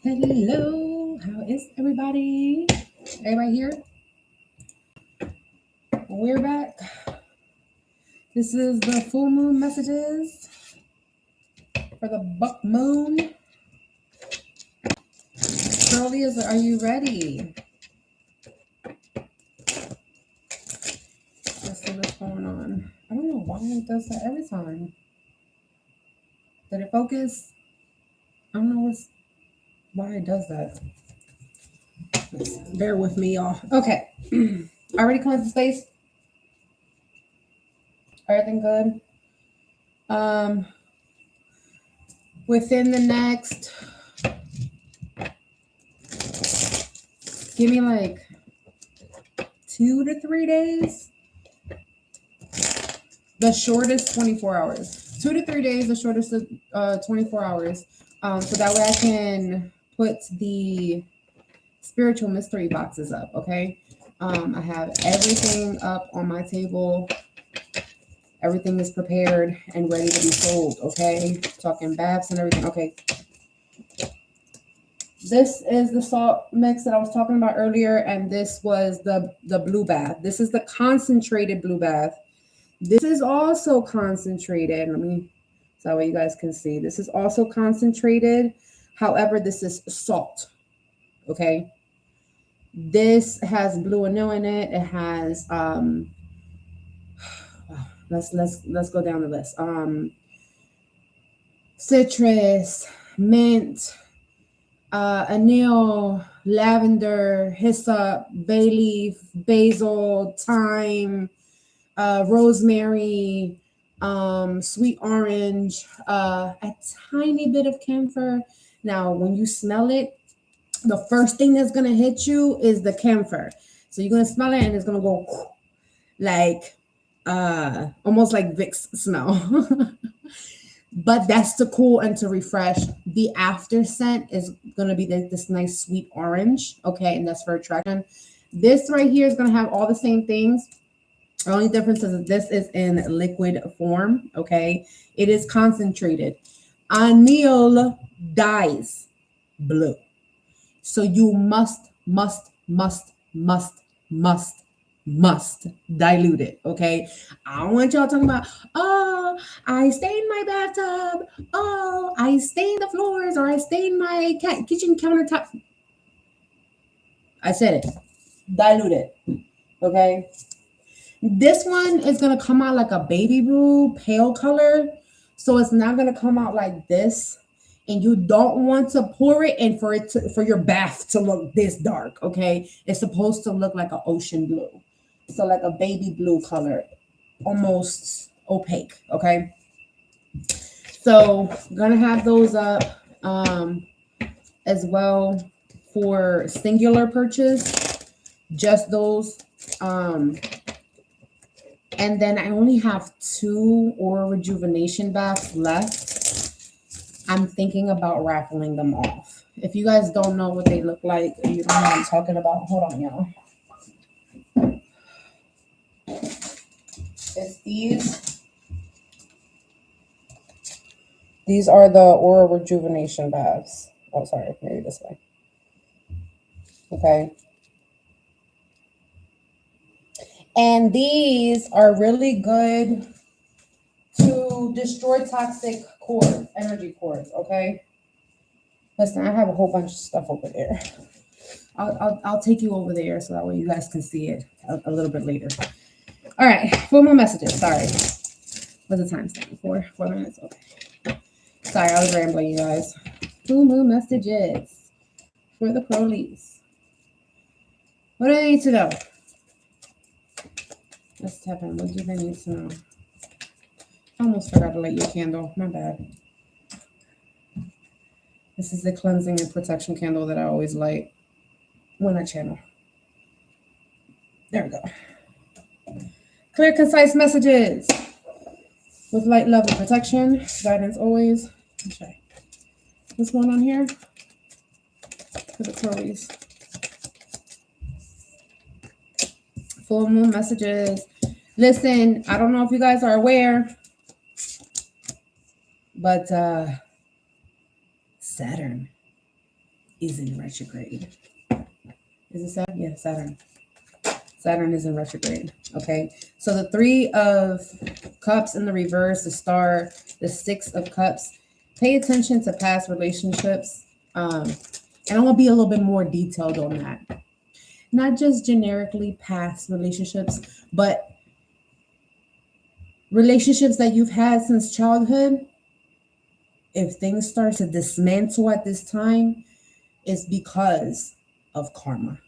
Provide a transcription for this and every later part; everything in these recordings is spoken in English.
Hello, how is everybody? Everybody here? We're back. This is the full moon messages for the buck moon. Crowllies, are you ready? Let's see what's going on. I don't know why it does that every time. Did it focus? I don't know why it does that. Bear with me, y'all. Okay. Already cleansed the space? Everything good? Within the next, give me like 2 to 3 days. The shortest 24 hours. 2 to 3 days, the shortest 24 hours. So that way I can put the spiritual mystery boxes up, okay? I have everything up on my table. Everything is prepared and ready to be sold, okay? Talking baths and everything, okay. This is the salt mix that I was talking about earlier, and this was the blue bath. This is the concentrated blue bath. This is also concentrated. So that way you guys can see. This is also concentrated. However, this is salt, okay? This has blue anil in it. It has let's go down the list. Citrus, mint, anil, lavender, hyssop, bay leaf, basil, thyme, rosemary, sweet orange, a tiny bit of camphor. Now, when you smell it, the first thing that's gonna hit you is the camphor. So you're gonna smell it and it's gonna go like almost like Vicks smell. But that's to cool and to refresh. The after scent is gonna be this nice sweet orange, okay, and that's for attraction. This right here is gonna have all the same things. The only difference is that this is in liquid form, okay? It is concentrated. Anil dyes blue. So you must dilute it, okay? I don't want y'all talking about, oh, I stained my bathtub. Oh, I stained the floors, or I stained my kitchen countertop. I said it. Dilute it, okay? This one is going to come out like a baby blue, pale color. So it's not going to come out like this. And you don't want to pour it and for your bath to look this dark, okay? It's supposed to look like an ocean blue. So like a baby blue color, almost opaque, okay? So I'm going to have those up as well for singular purchase. Just those. And then I only have 2 oral rejuvenation baths left. I'm thinking about raffling them off. If you guys don't know what they look like, you don't know what I'm talking about, hold on, y'all. It's these. These are the oral rejuvenation baths. Oh, sorry, maybe this way. Okay. And these are really good to destroy toxic cords, energy cords, okay? Listen, I have a whole bunch of stuff over there. I'll take you over there so that way you guys can see it a little bit later. All right, 4 more messages. Sorry. What's the time stamp? 4 minutes? Okay. Sorry, I was rambling, you guys. 2 more messages for the Crowllies. What do they need to know? Let's tap in. What do they need to know? I almost forgot to light your candle. My bad. This is the cleansing and protection candle that I always light when I channel. There we go. Clear, concise messages with light, love, and protection. Guidance always. Okay. What's going on here? For the Crowllies. Full moon messages. Listen, I don't know if you guys are aware, but Saturn is in retrograde. Is it Saturn? Yeah, Saturn. Saturn is in retrograde. Okay. So the 3 of Cups in the reverse, the Star, the 6 of Cups. Pay attention to past relationships. And I want to be a little bit more detailed on that. Not just generically past relationships, but relationships that you've had since childhood. If things start to dismantle at this time, it's because of karma.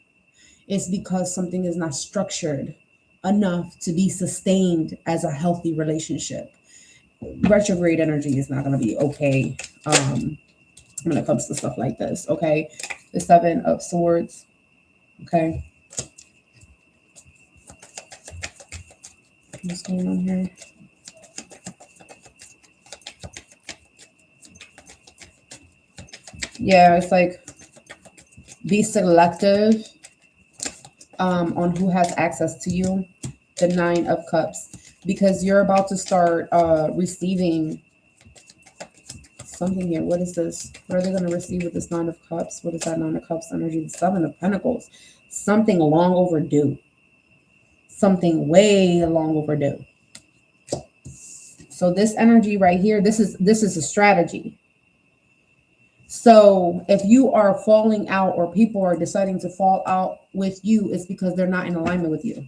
It's because something is not structured enough to be sustained as a healthy relationship. Retrograde energy is not going to be okay when it comes to stuff like this, okay? The 7 of Swords, okay? What's going on here? Yeah, it's like be selective on who has access to you. The 9 of Cups, because you're about to start receiving something here. What is this? What are they going to receive with this 9 of Cups? What is that 9 of Cups energy? The 7 of Pentacles. Something long overdue. Something way long overdue. So this energy right here, this is a strategy. So if you are falling out or people are deciding to fall out with you, it's because they're not in alignment with you.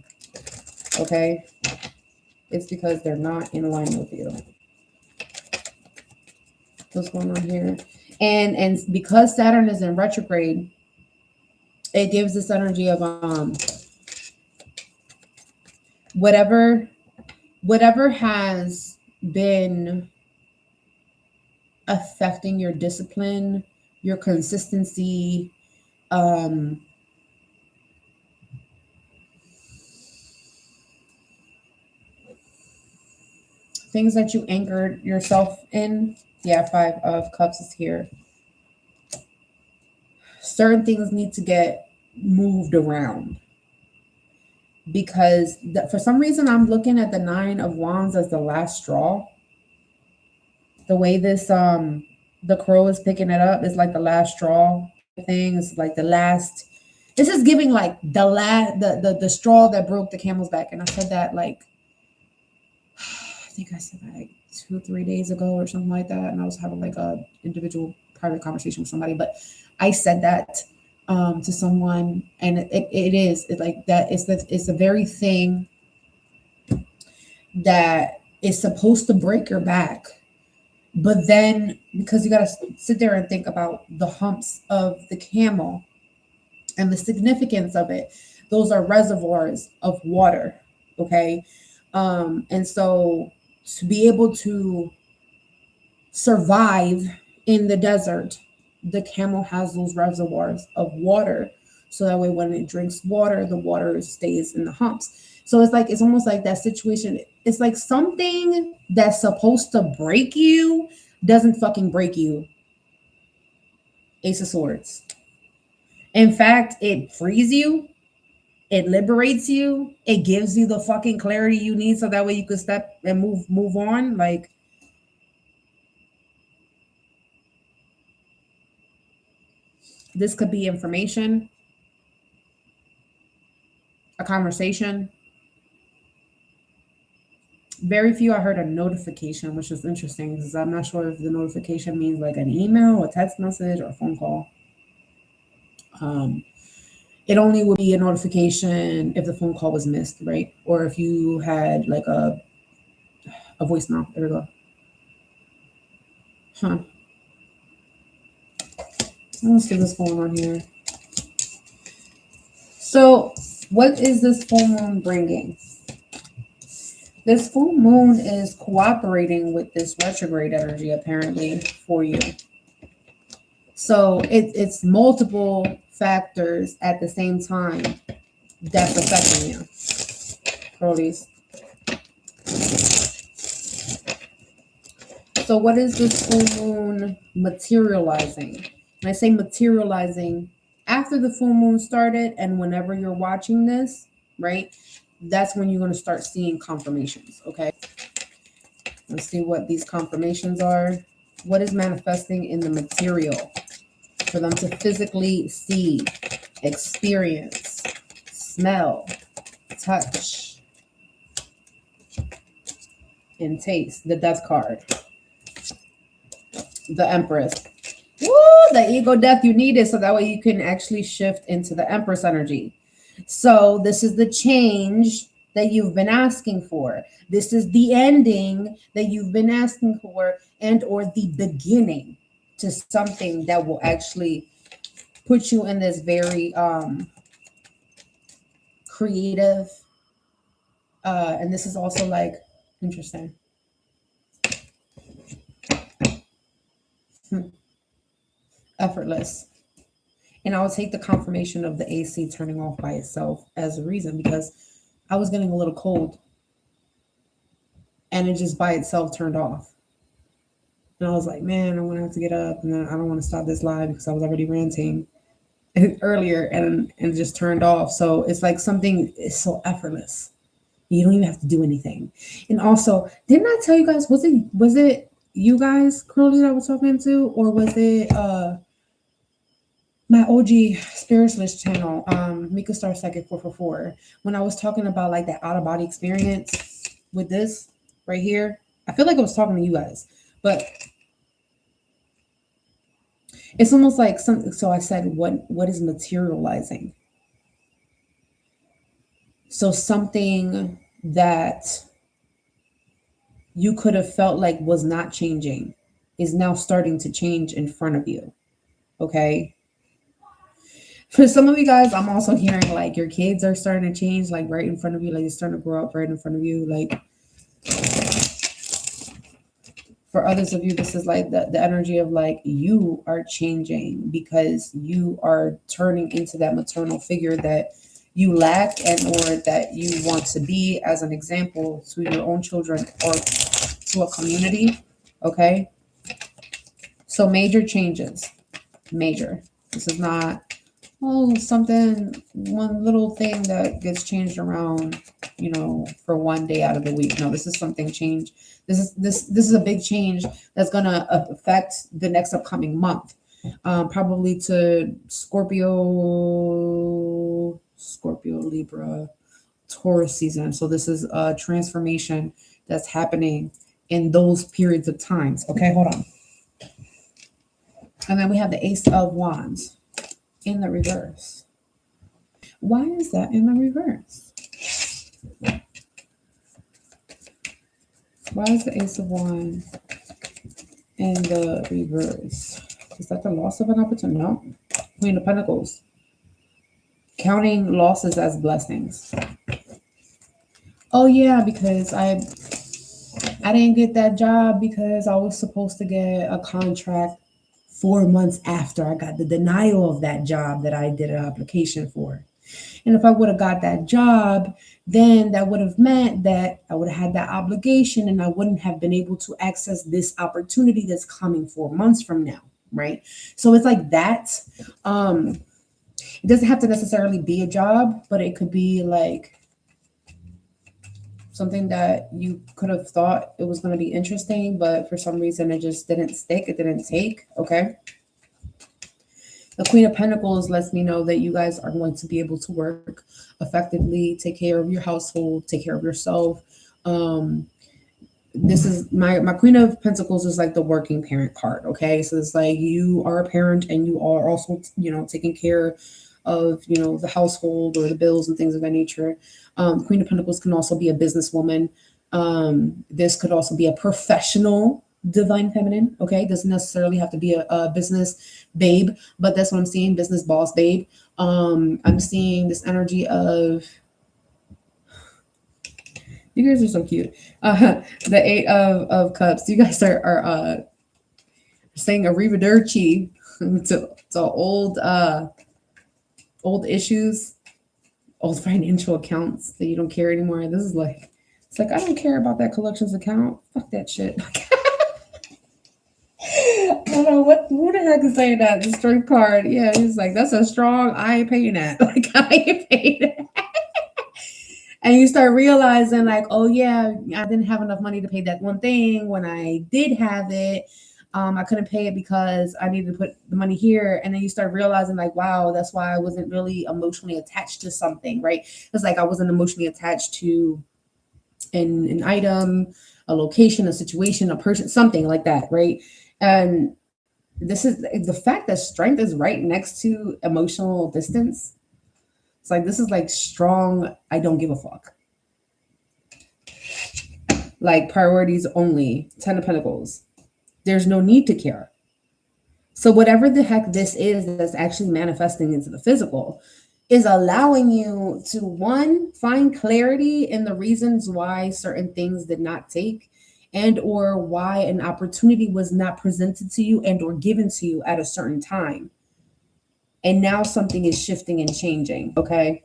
Okay? It's because they're not in alignment with you. What's going on here? And because Saturn is in retrograde, it gives this energy of whatever has been affecting your discipline, your consistency, things that you anchored yourself in. Yeah, 5 of Cups is here. Certain things need to get moved around because for some reason I'm looking at the 9 of Wands as the last straw. The way this the crow is picking it up is like the last straw thing. It's like the last. This is giving like the straw that broke the camel's back. And I said that like I think I said that like 2-3 days ago or something like that. And I was having like a individual private conversation with somebody, but I said that to someone, and it is like that. It's the very thing that is supposed to break your back. But then, because you got to sit there and think about the humps of the camel and the significance of it, those are reservoirs of water, okay? And so to be able to survive in the desert, the camel has those reservoirs of water. So that way when it drinks water, the water stays in the humps. So it's almost like that situation. It's like something that's supposed to break you doesn't fucking break you. Ace of Swords. In fact, it frees you. It liberates you. It gives you the fucking clarity you need so that way you can step and move on. Like, this could be information, a conversation. Very few I heard a notification, which is interesting because I'm not sure if the notification means like an email, a text message, or a phone call. It only would be a notification if the phone call was missed, right? Or if you had like a voicemail. There we go. Huh. Let's see what's going on here. So what is this full moon bringing? This full moon is cooperating with this retrograde energy, apparently, for you. So it's multiple factors at the same time that's affecting you. Crowllies. So what is this full moon materializing? When I say materializing, after the full moon started and whenever you're watching this, right? That's when you're going to start seeing confirmations, okay? Let's see what these confirmations are. What is manifesting in the material? for them to physically see, experience, smell, touch, and taste. The Death card. The Empress. Woo! The ego death, you need it so that way you can actually shift into the Empress energy. So this is the change that you've been asking for. This is the ending that you've been asking for, and or the beginning to something that will actually put you in this very creative, and this is also like interesting. Effortless. And I would take the confirmation of the AC turning off by itself as a reason, because I was getting a little cold and it just by itself turned off. And I was like, man, I'm going to have to get up, and then I don't want to stop this live because I was already ranting earlier, and it just turned off. So it's like something is so effortless. You don't even have to do anything. And also, didn't I tell you guys, was it you guys, Crowllies, I was talking to, or was it my OG spiritualist channel, Micahstar Psychic 444, when I was talking about like that out of body experience with this right here? I feel like I was talking to you guys, but it's almost like something. So I said, what is materializing? So something that you could have felt like was not changing is now starting to change in front of you. Okay. For some of you guys, I'm also hearing like your kids are starting to change, like right in front of you, like it's starting to grow up right in front of you. Like for others of you, this is like the energy of like you are changing because you are turning into that maternal figure that you lack and or that you want to be as an example to your own children or to a community. Okay. So major changes. Major. This is not something, one little thing that gets changed around, for one day out of the week. No, this is something change. This is a big change that's gonna affect the next upcoming month. Probably to Scorpio, Libra, Taurus season. So this is a transformation that's happening in those periods of times. Okay, hold on. And then we have the Ace of Wands in the reverse. Why is that in the reverse? Why is the Ace of Wands in the reverse? Is that the loss of an opportunity? No. Queen of Pentacles. Counting losses as blessings. Oh yeah, because I didn't get that job because I was supposed to get a contract 4 months after I got the denial of that job that I did an application for. And if I would have got that job, then that would have meant that I would have had that obligation and I wouldn't have been able to access this opportunity that's coming 4 months from now, right? So it's like that. It doesn't have to necessarily be a job, but it could be like something that you could have thought it was going to be interesting, but for some reason it just didn't stick. It didn't take. Okay. The Queen of Pentacles lets me know that you guys are going to be able to work effectively, take care of your household, take care of yourself. This is my Queen of Pentacles is like the working parent card. Okay. So it's like you are a parent and you are also, taking care of, the household or the bills and things of that nature. Queen of Pentacles can also be a businesswoman. This could also be a professional divine feminine. Okay. Doesn't necessarily have to be a business babe, but that's what I'm seeing. Business boss babe. I'm seeing this energy of, you guys are so cute. The Eight of Cups. You guys are saying arrivederci to old issues, old financial accounts that you don't care anymore. This is like, it's like, I don't care about that collections account. Fuck that shit. I don't know who the heck is saying that. The strength card. Yeah, he's like, that's a strong, I ain't paying that. Like, I ain't paying that. And you start realizing like, oh yeah, I didn't have enough money to pay that one thing. When I did have it, I couldn't pay it because I needed to put the money here. And then you start realizing like, wow, that's why I wasn't really emotionally attached to something, right? It's like I wasn't emotionally attached to an item, a location, a situation, a person, something like that, right? And this is the fact that strength is right next to emotional distance. It's like this is like strong, I don't give a fuck. Like priorities only, 10 of Pentacles. There's no need to care. So whatever the heck this is that's actually manifesting into the physical is allowing you to, one, find clarity in the reasons why certain things did not take, and or why an opportunity was not presented to you and or given to you at a certain time. And now something is shifting and changing, okay?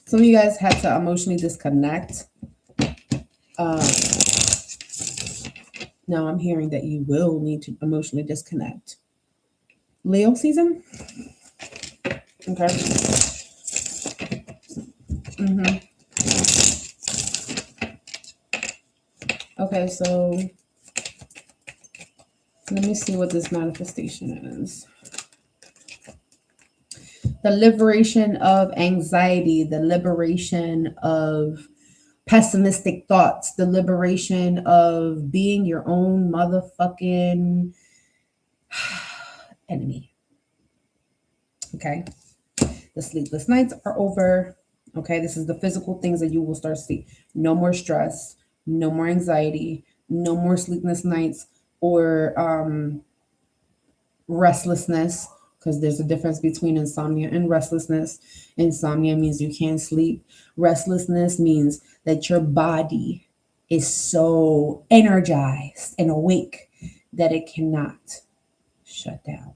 Some of you guys had to emotionally disconnect. Now I'm hearing that you will need to emotionally disconnect. Leo season? Okay. Okay, so let me see what this manifestation is. The liberation of anxiety, the liberation of pessimistic thoughts, the liberation of being your own motherfucking enemy. Okay. The sleepless nights are over. Okay. This is the physical things that you will start seeing. No more stress, no more anxiety, no more sleepless nights or restlessness, because there's a difference between insomnia and restlessness. Insomnia means you can't sleep. Restlessness means that your body is so energized and awake that it cannot shut down.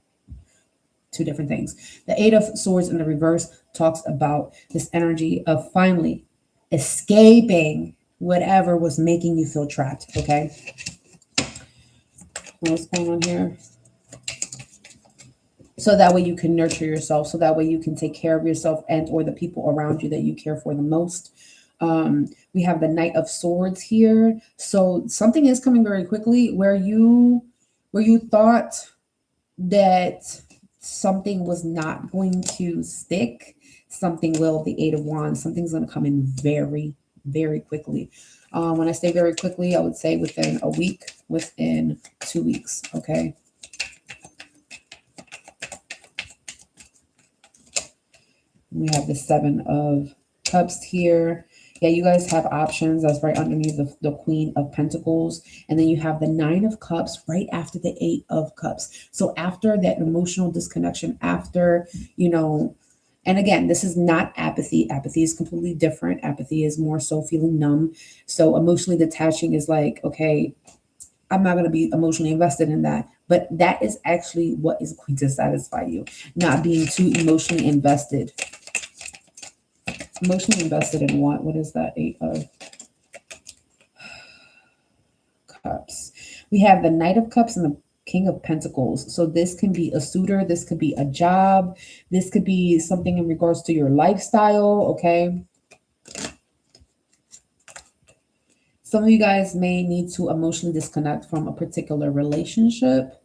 Two different things. The Eight of Swords in the reverse talks about this energy of finally escaping whatever was making you feel trapped. Okay. What's going on here? So that way you can nurture yourself. So that way you can take care of yourself and or the people around you that you care for the most. We have the Knight of Swords here. So something is coming very quickly where you thought that something was not going to stick. Something will. The Eight of Wands. Something's going to come in very, very quickly. When I say very quickly, I would say within a week, within 2 weeks. Okay. We have the Seven of Cups here. Yeah, you guys have options. That's right underneath the Queen of Pentacles. And then you have the Nine of Cups right after the Eight of Cups. So after that emotional disconnection, after, and again, this is not apathy. Apathy is completely different. Apathy is more so feeling numb. So emotionally detaching is like, okay, I'm not going to be emotionally invested in that. But that is actually what is going to satisfy you. Not being too emotionally invested. Emotionally invested in what? What is that? Eight of Cups. We have the Knight of Cups and the King of Pentacles. So this can be a suitor. This could be a job. This could be something in regards to your lifestyle. Okay. Some of you guys may need to emotionally disconnect from a particular relationship.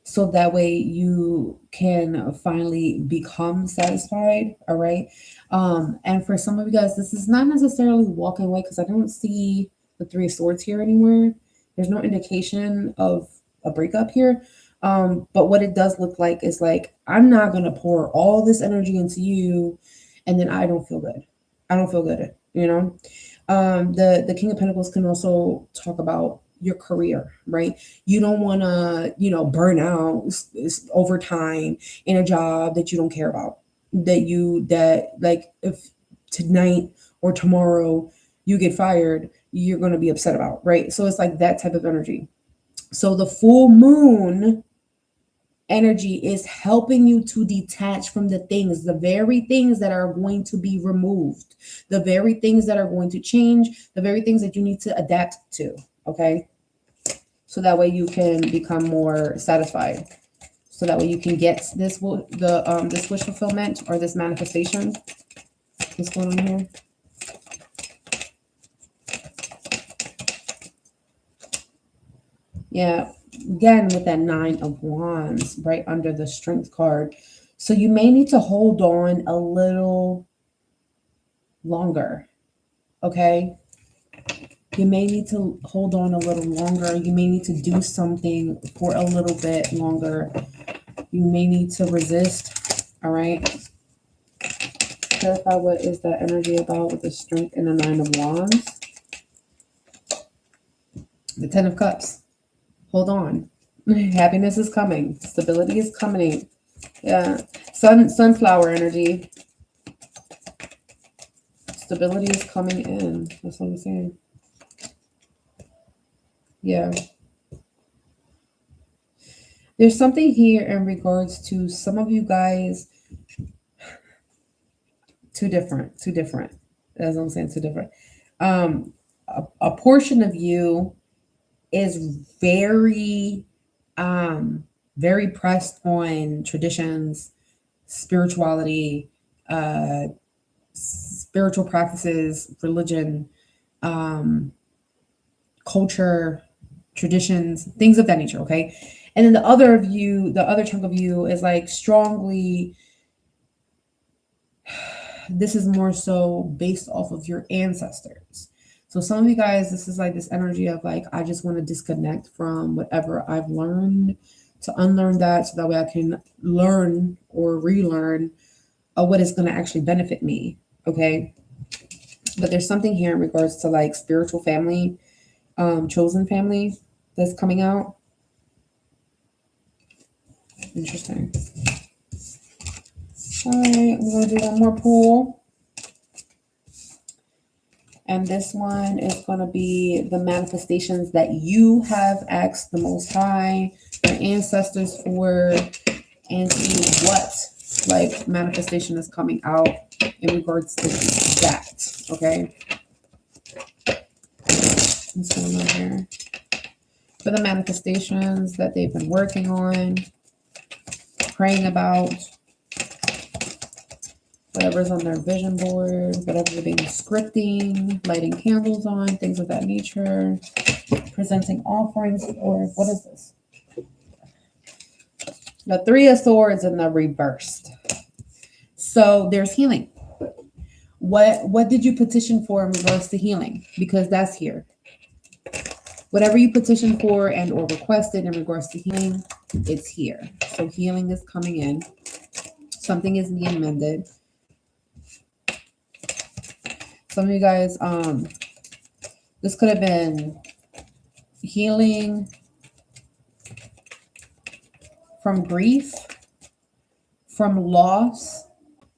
So that way you can finally become satisfied. All right. And for some of you guys, this is not necessarily walking away because I don't see the Three of Swords here anywhere. There's no indication of a breakup here. But what it does look like is like, I'm not going to pour all this energy into you and then I don't feel good. I don't feel good, The King of Pentacles can also talk about your career, right? You don't want to, burn out over time in a job that you don't care about, that like if tonight or tomorrow you get fired, you're going to be upset about, right? So it's like that type of energy. So the full moon energy is helping you to detach from the things, the very things that are going to be removed, the very things that are going to change, the very things that you need to adapt to. Okay. So that way you can become more satisfied. So that way you can get this wish fulfillment or this manifestation. What's going on here? Yeah, again with that Nine of Wands right under the Strength card. So you may need to hold on a little longer, okay? You may need to hold on a little longer. You may need to do something for a little bit longer. You may need to resist, all right? Clarify what is that energy about with the Strength and the Nine of Wands. The Ten of Cups. Hold on. Happiness is coming. Stability is coming. Yeah. Sunflower energy. Stability is coming in. That's what I'm saying. Yeah. There's something here in regards to some of you guys. Two different. As I'm saying, two different. A portion of you is very pressed on traditions, spirituality, spiritual practices, religion, culture, traditions, things of that nature, okay? And then the other chunk of you is like strongly, this is more so based off of your ancestors. So some of you guys, this is like this energy of like, I just want to disconnect from whatever I've learned, to unlearn that so that way I can learn or relearn what is going to actually benefit me, okay? But there's something here in regards to like spiritual family, chosen family that's coming out. Interesting. All right, we're going to do one more pull. And this one is going to be the manifestations that you have asked the Most High, your ancestors for, and see what like manifestation is coming out in regards to that. Okay. What's going on here? For the manifestations that they've been working on, praying about, whatever's on their vision board, whatever they've been scripting, lighting candles on, things of that nature, presenting offerings, or what is this? The Three of Swords in the reversed. So there's healing. What did you petition for in regards to healing? Because that's here. Whatever you petitioned for and or requested in regards to healing, it's here. So healing is coming in. Something is being mended. Some of you guys, this could have been healing from grief, from loss,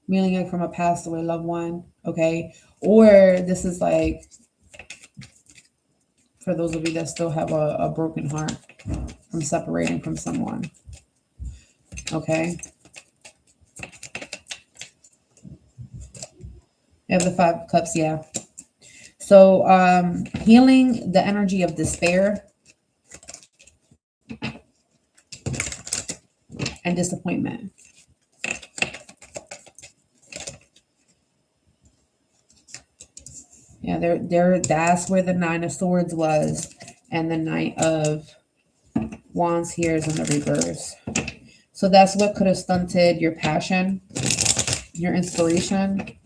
meaning like from a passed away loved one, okay? Or this is like, for those of you that still have a broken heart from separating from someone, okay? You have the Five of Cups, yeah. So healing the energy of despair and disappointment. Yeah, that's where the Nine of Swords was, and the Knight of Wands here is in the reverse. So that's what could have stunted your passion, your inspiration.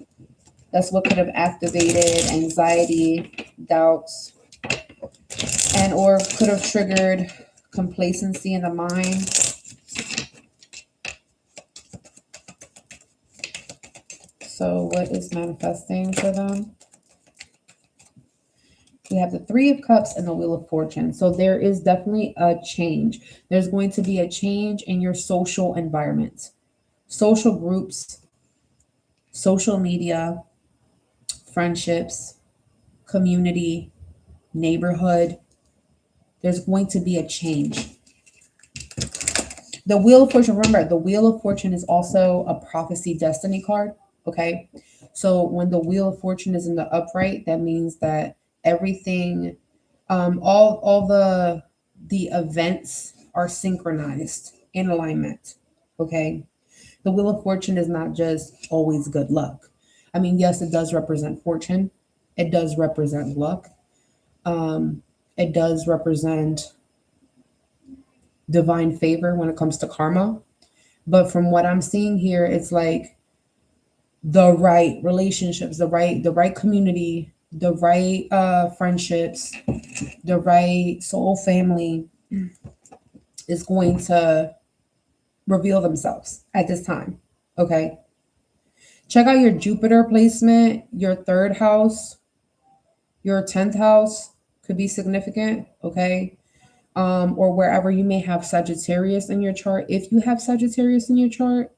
That's what could have activated anxiety, doubts, and or could have triggered complacency in the mind. So what is manifesting for them? We have the Three of Cups and the Wheel of Fortune. So there is definitely a change. There's going to be a change in your social environment, social groups, social media, friendships, community, neighborhood. There's going to be a change. The Wheel of Fortune, remember, the Wheel of Fortune is also a prophecy destiny card, okay? So when the Wheel of Fortune is in the upright, that means that everything, all the events are synchronized in alignment, okay? The Wheel of Fortune is not just always good luck. I mean, yes, it does represent fortune. It does represent luck. It does represent divine favor when it comes to karma. But from what I'm seeing here, it's like the right relationships, the right community, the right friendships, the right soul family is going to reveal themselves at this time. Okay. Check out your Jupiter placement, your third house, your 10th house could be significant. Okay. Or wherever you may have Sagittarius in your chart, if you have Sagittarius in your chart,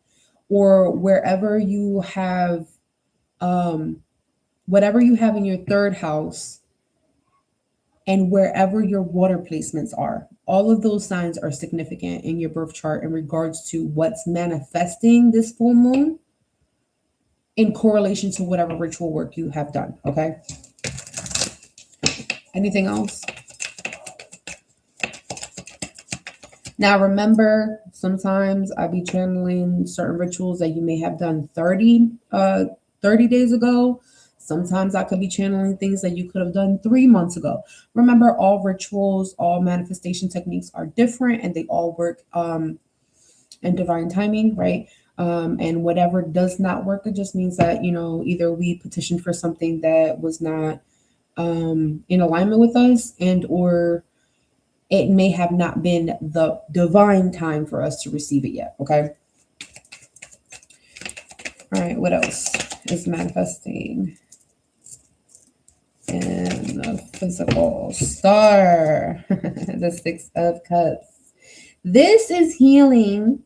or wherever you have whatever you have in your third house, and wherever your water placements are. All of those signs are significant in your birth chart in regards to what's manifesting this full moon in correlation to whatever ritual work you have done. Okay. Anything else? Now, remember, sometimes I be channeling certain rituals that you may have done 30 days ago. Sometimes I could be channeling things that you could have done 3 months ago. Remember, all rituals, all manifestation techniques are different, and they all work in divine timing, right? And whatever does not work, it just means that, either we petitioned for something that was not in alignment with us, and or it may have not been the divine time for us to receive it yet. Okay. All right. What else is manifesting in the physical star? The 6 of Cups. This is healing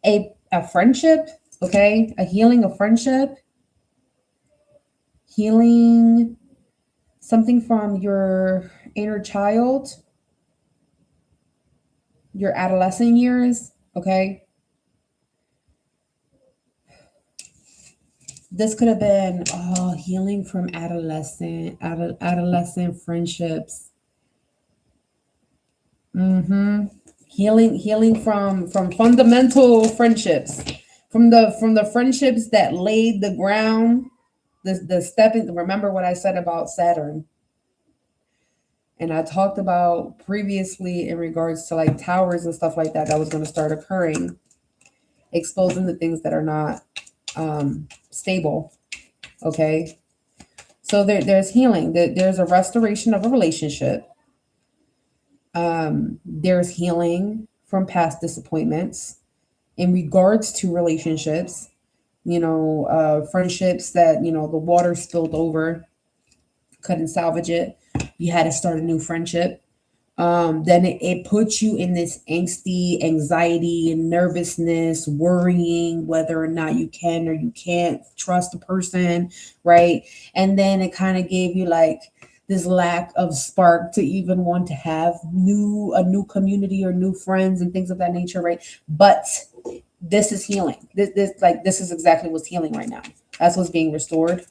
a friendship. Okay. A healing of friendship. Healing something from your inner child, your adolescent years. Okay. This could have been healing from adolescent friendships. Healing from fundamental friendships, from the friendships that laid the ground, the stepping. Remember what I said about Saturn, and I talked about previously in regards to like towers and stuff like that was going to start occurring, exposing the things that are not stable. Okay. So there's healing. There's a restoration of a relationship. There's healing from past disappointments in regards to relationships, friendships that, the water spilled over, couldn't salvage it. You had to start a new friendship. Then it puts you in this angsty, anxiety, and nervousness, worrying whether or not you can or you can't trust a person, right? And then it kind of gave you like this lack of spark to even want to have a new community or new friends and things of that nature, right? But this is healing. This is exactly what's healing right now. That's what's being restored.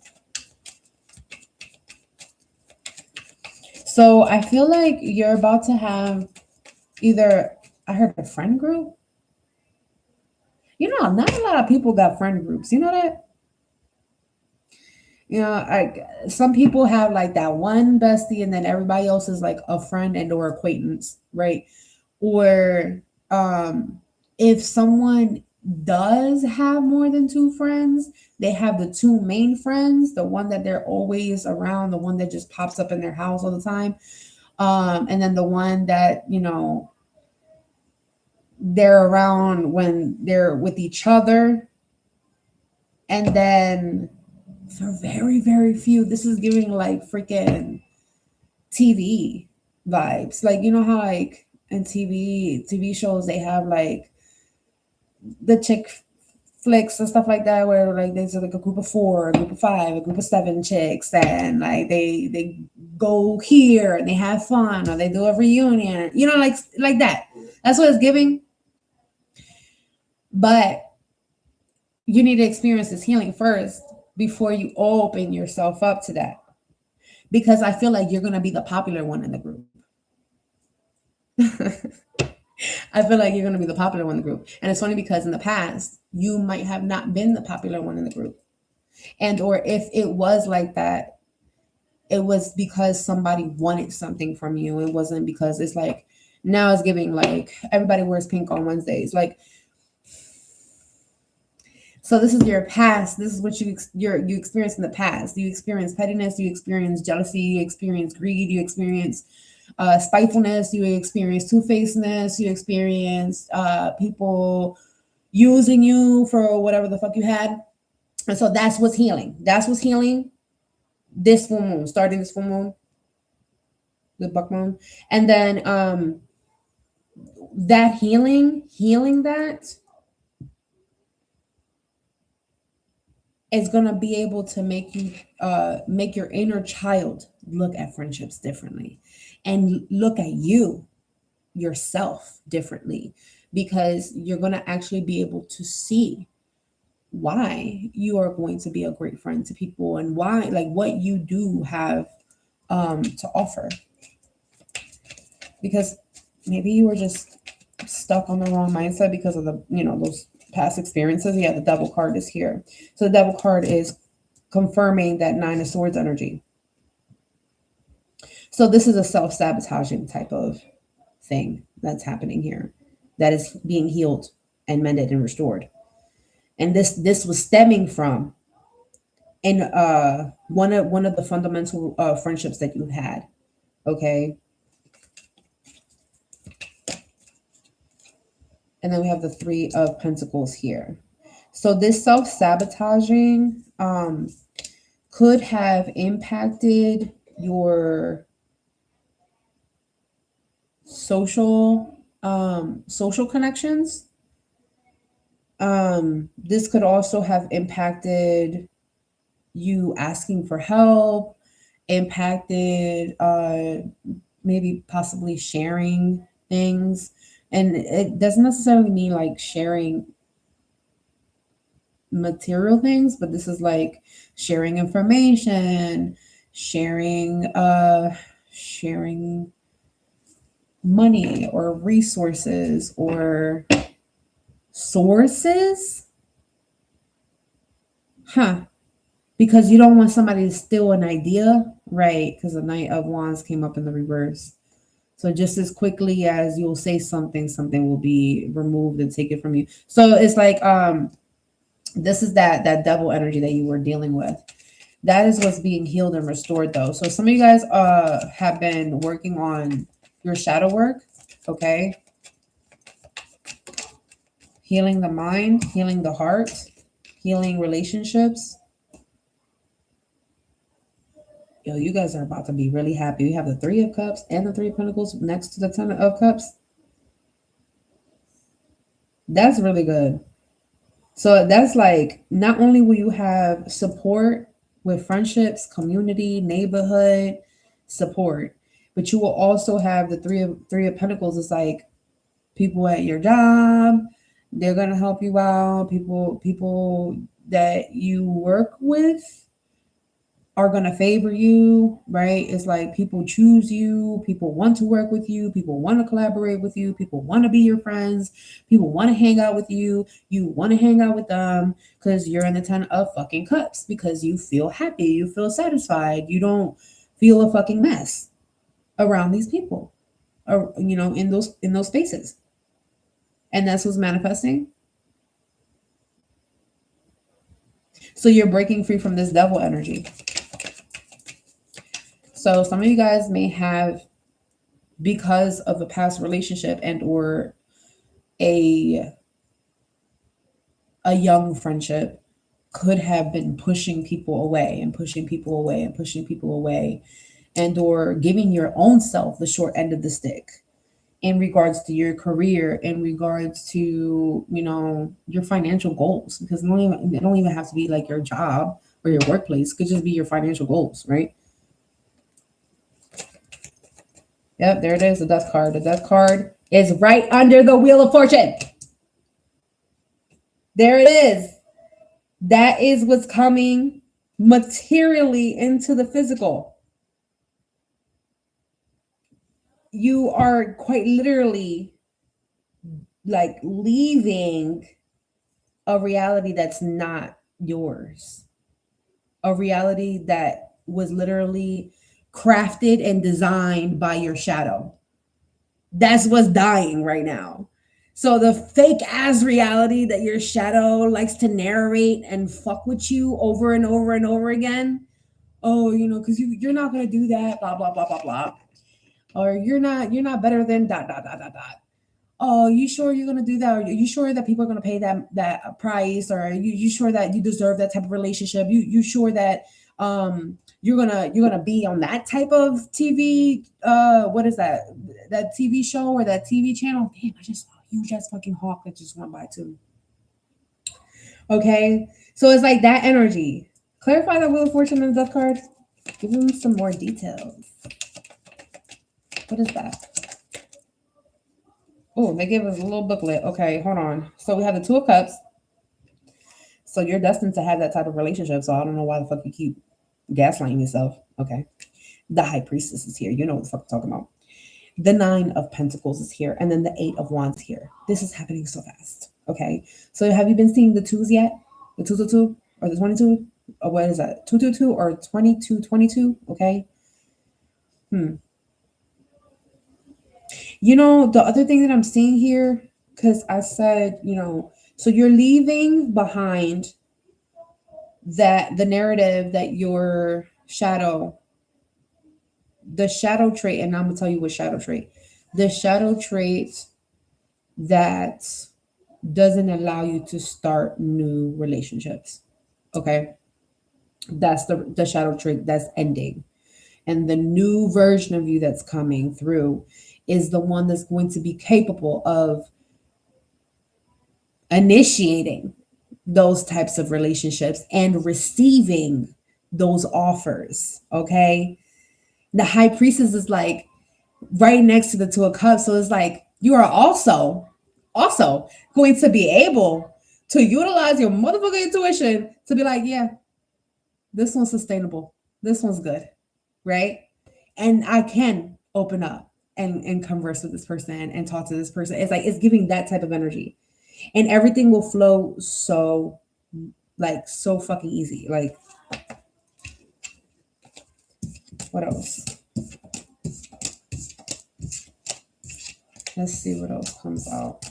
So I feel like you're about to have I heard a friend group. Not a lot of people got friend groups. You know that? Some people have like that one bestie, and then everybody else is like a friend and or acquaintance, right? Or if someone does have more than 2 friends, they have the 2 main friends, the one that they're always around, the one that just pops up in their house all the time, and then the one that they're around when they're with each other. And then for very, very few, this is giving like freaking TV vibes. Like, how like in TV shows, they have like the chick flicks and stuff like that, where like there's like a group of 4, a group of 5, a group of 7 chicks, and like they go here and they have fun, or they do a reunion, like that. That's what it's giving. But you need to experience this healing first before you open yourself up to that, because I feel like you're going to be the popular one in the group. I feel like you're going to be the popular one in the group. And it's funny because in the past, you might have not been the popular one in the group. And or if it was like that, it was because somebody wanted something from you. It wasn't because it's like Now it's giving like everybody wears pink on Wednesdays. Like, so this is your past. This is what you experienced in the past. You experience pettiness. You experience jealousy. You experience greed. You experience spitefulness. You experience two-facedness. You experience people using you for whatever the fuck you had. And so that's what's healing. That's what's healing this full moon, starting this full moon, the buck moon. And then that healing that is going to be able to make you make your inner child look at friendships differently and look at you yourself differently, because you're going to actually be able to see why you are going to be a great friend to people and why, like, what you do have to offer. Because maybe you were just stuck on the wrong mindset because of the, those past experiences. Yeah, the devil card is here. So the devil card is confirming that Nine of Swords energy. So this is a self-sabotaging type of thing that's happening here, that is being healed and mended and restored. And this was stemming from in one of the fundamental friendships that you had. Okay. And then we have the Three of Pentacles here. So this self-sabotaging could have impacted your social connections. This could also have impacted you asking for help, impacted maybe possibly sharing things. And it doesn't necessarily mean like sharing material things, but this is like sharing information, sharing money or resources or sources. Because you don't want somebody to steal an idea, right? Because the Knight of Wands came up in the reverse. So just as quickly as you'll say something will be removed and taken from you. So it's like this is that devil energy that you were dealing with. That is what's being healed and restored, though. So some of you guys have been working on your shadow work, okay? Healing the mind, healing the heart, healing relationships. Yo, you guys are about to be really happy. We have the Three of Cups and the Three of Pentacles next to the Ten of Cups. That's really good. So that's like, not only will you have support with friendships, community, neighborhood support, but you will also have the Three of Pentacles. It's like people at your job, they're gonna help you out. People that you work with are going to favor you, right? It's like people choose you, people want to work with you, people want to collaborate with you, people want to be your friends, people want to hang out with you, you want to hang out with them because you're in the Ten of fucking Cups, because you feel happy, you feel satisfied, you don't feel a fucking mess around these people, or in those spaces. And that's what's manifesting. So you're breaking free from this devil energy. So some of you guys may have, because of a past relationship and or a young friendship, could have been pushing people away and pushing people away and pushing people away, and or giving your own self the short end of the stick in regards to your career, in regards to, your financial goals, because it don't even have to be like your job or your workplace. It could just be your financial goals, right? Yep, there it is, the Death card. The Death card is right under the Wheel of Fortune. There it is. That is what's coming materially into the physical. You are quite literally like leaving a reality that's not yours. A reality that was literally crafted and designed by your shadow. That's what's dying right now. So the fake ass reality that your shadow likes to narrate and fuck with you over and over and over again. Oh, because you're not gonna do that, blah blah blah blah blah. Or you're not better than dot dot dot dot dot. Oh, you sure you're gonna do that? Or you sure that people are gonna pay that price? Or you sure that you deserve that type of relationship? You sure that you're gonna be on that type of TV, what is that TV show or that TV channel? Damn, I just saw a huge ass fucking hawk that just went by too. Okay, so it's like that energy. Clarify the Wheel of Fortune and the Death card. Give them some more details. What is that? Oh, they gave us a little booklet. Okay, hold on. So we have the Two of Cups. So you're destined to have that type of relationship. So I don't know why the fuck you keep gaslighting yourself. Okay. The High Priestess is here. You know what the fuck I'm talking about. The Nine of Pentacles is here. And then the Eight of Wands here. This is happening so fast. Okay. So have you been seeing the twos yet? The 222 or the 22? Or what is that? 222 or 2222? Okay. The other thing that I'm seeing here, because I said, so you're leaving behind that the narrative that your the shadow trait, and I'm gonna tell you what shadow trait, the shadow trait that doesn't allow you to start new relationships. Okay. That's the shadow trait that's ending. And the new version of you that's coming through is the one that's going to be capable of initiating those types of relationships and receiving those offers. Okay. The High Priestess is like right next to the Two of Cups. So it's like you are also going to be able to utilize your motherfucking intuition to be like, yeah, this one's sustainable. This one's good. Right. And I can open up and converse with this person and talk to this person. It's like, it's giving that type of energy. And everything will flow so fucking easy. Like, what else? Let's see what else comes out.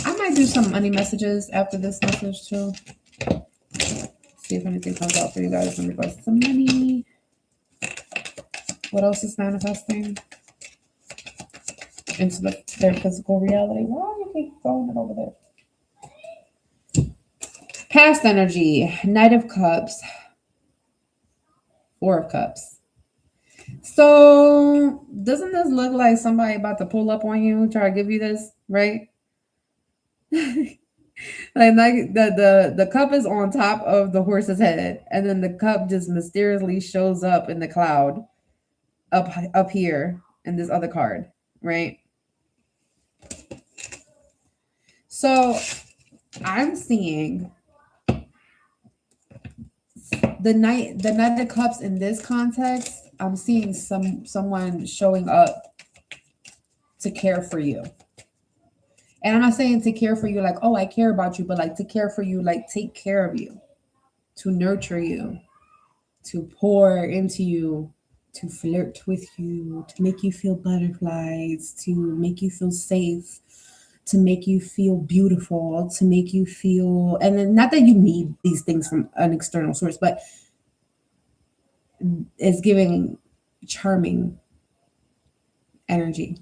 I might do some money messages after this message too. See if anything comes out for you guys in regards to money. What else is manifesting into their physical reality? Why do you keep throwing it over there? Past energy, Knight of Cups, Four of Cups. So doesn't this look like somebody about to pull up on you, try to give you this, right? like the cup is on top of the horse's head, and then the cup just mysteriously shows up in the cloud up here in this other card, right? So I'm seeing the Knight of Cups in this context. I'm seeing someone showing up to care for you. And I'm not saying to care for you like, oh, I care about you, but like to care for you, like take care of you, to nurture you, to pour into you, to flirt with you, to make you feel butterflies, to make you feel safe, to make you feel beautiful, to make you feel, and then not that you need these things from an external source, but it's giving charming energy.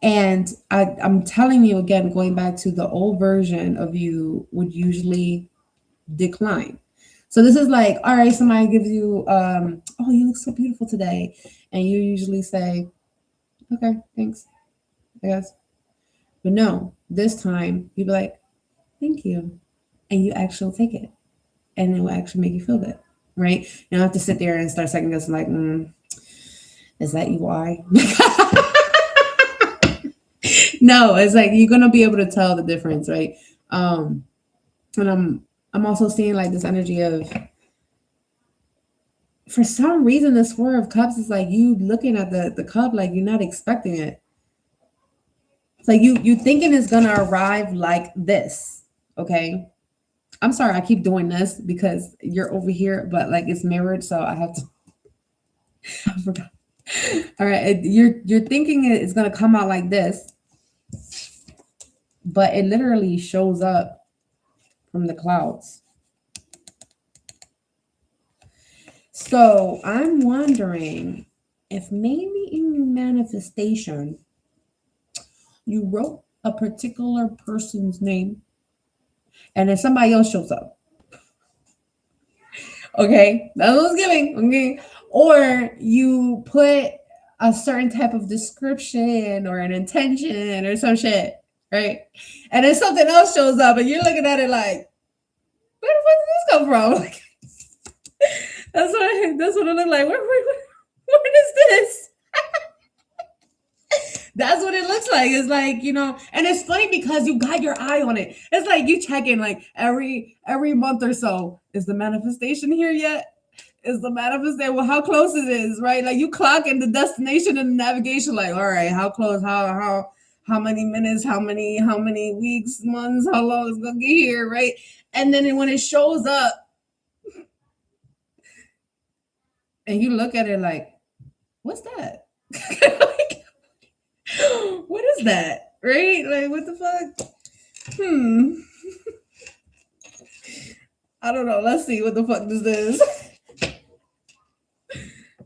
And I'm telling you again, going back to the old version of you would usually decline. So this is like, all right, somebody gives you, oh, you look so beautiful today. And you usually say, okay, thanks, I guess. But no, this time you'd be like, thank you. And you actually take it. And it will actually make you feel good, right? You don't have to sit there and start second guessing like, is that you why? No, it's like you're gonna be able to tell the difference, right? And I'm also seeing like this energy of, for some reason, the Four of Cups is like you looking at the cup like you're not expecting it. It's like you thinking it's gonna arrive like this, okay? I'm sorry, I keep doing this because you're over here, but like it's mirrored, so I have to. I forgot. All right, you're thinking it's gonna come out like this, but it literally shows up from the clouds. So I'm wondering if maybe in your manifestation you wrote a particular person's name and then somebody else shows up. Okay, that's what I was giving. Okay, or you put a certain type of description or an intention or some shit, right? And then something else shows up, and you're looking at it like, where the fuck did this come from? Like, that's what it looked like. Where is this? That's what it looks like. It's like, and it's funny because you got your eye on it. It's like you check in like every month or so. Is the manifestation here yet? Is the manifestation, well, how close it is, right? Like you clock in the destination and the navigation, like, all right, how close, how many minutes, how many weeks, months, how long it's gonna get here, right? And then when it shows up and you look at it like, what's that? What is that? Right? Like, what the fuck? I don't know. Let's see what the fuck this is.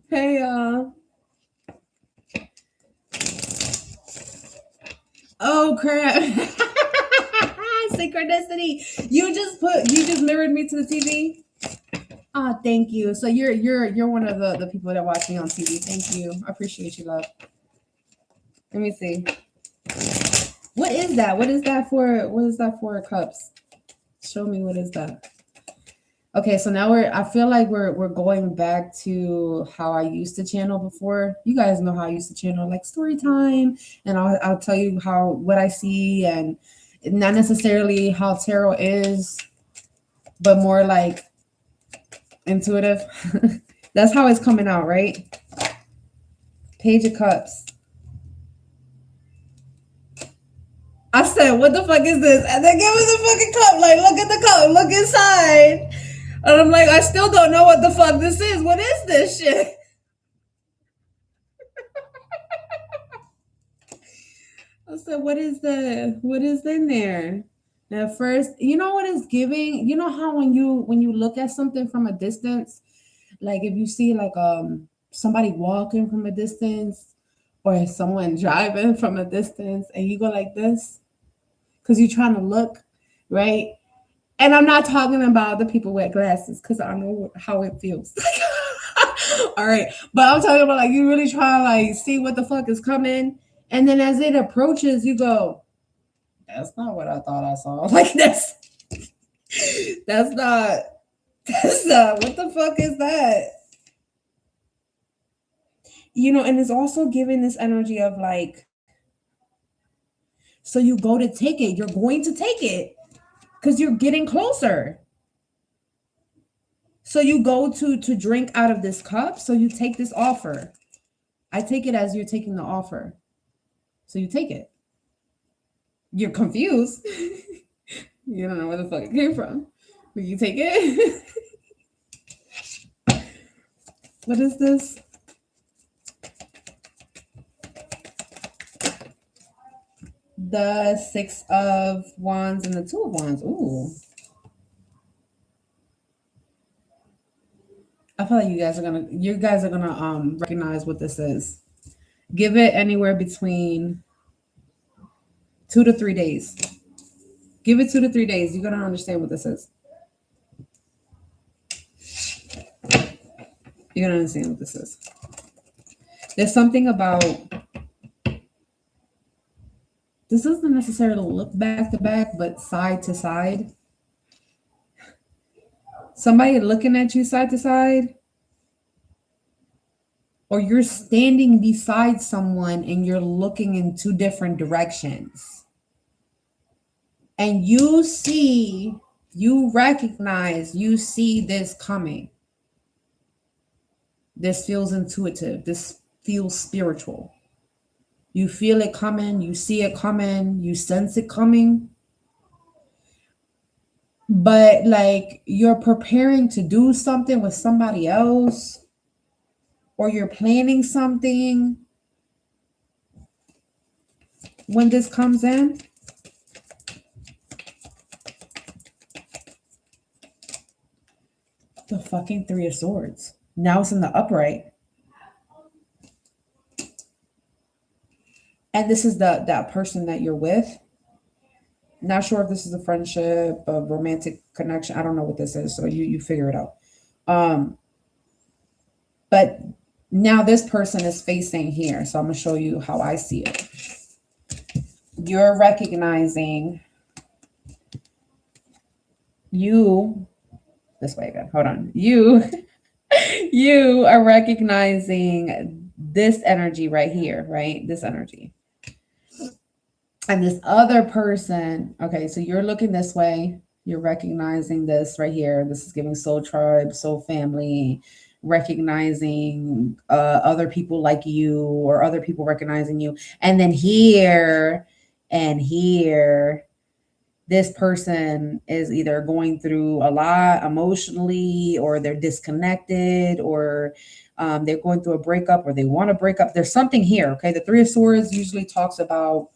Hey, oh crap. Synchronicity. You just mirrored me to the TV. Oh, thank you. So you're one of the people that watch me on TV. Thank you. I appreciate you, love. Let me see. What is that? What is that for cups? Show me, what is that? Okay, so now I feel like we're going back to how I used to channel before. You guys know how I used to channel, like story time, and I'll tell you what I see, and not necessarily how tarot is, but more like intuitive. That's how it's coming out, right? Page of Cups. I said, what the fuck is this? And they give us a fucking cup. Like, look at the cup. Look inside. And I'm like, I still don't know what the fuck this is. What is this shit? I said, what is in there? Now, first, you know what it's giving? You know how when you look at something from a distance, like if you see like somebody walking from a distance or someone driving from a distance and you go like this because you're trying to look, right? And I'm not talking about the people with glasses because I know how it feels. All right. But I'm talking about like you really try to like see what the fuck is coming. And then as it approaches, you go, that's not what I thought I saw. Like that's not, what the fuck is that? And it's also giving this energy of like, so you go to take it. You're going to take it because you're getting closer. So you go to drink out of this cup. So you take this offer. I take it as you're taking the offer. So you take it. You're confused. You don't know where the fuck it came from. But you take it. What is this? The Six of Wands and the Two of Wands. Ooh. I feel like you guys are gonna recognize what this is. Give it anywhere between 2 to 3 days. Give it 2 to 3 days. You're gonna understand what this is. You're gonna understand what this is. There's something about this doesn't necessarily look back to back, but side to side. Somebody looking at you side to side, or you're standing beside someone and you're looking in two different directions. And you see this coming. This feels intuitive. This feels spiritual. You feel it coming. You see it coming. You sense it coming. but like you're preparing to do something with somebody else, or you're planning something when this comes in. The fucking Three of Swords. Now it's in the upright. And this is that person that you're with. Not sure if this is a friendship, a romantic connection. I don't know what this is. So you figure it out. But now this person is facing here. So I'm going to show you how I see it. You're recognizing this way again. Hold on. You are recognizing this energy right here, right? This energy. And this other person, okay, so you're looking this way. You're recognizing this right here. This is giving soul tribe, soul family, recognizing other people like you, or other people recognizing you. And then here and here, this person is either going through a lot emotionally, or they're disconnected, or they're going through a breakup, or they want to break up. There's something here, okay? The Three of Swords usually talks about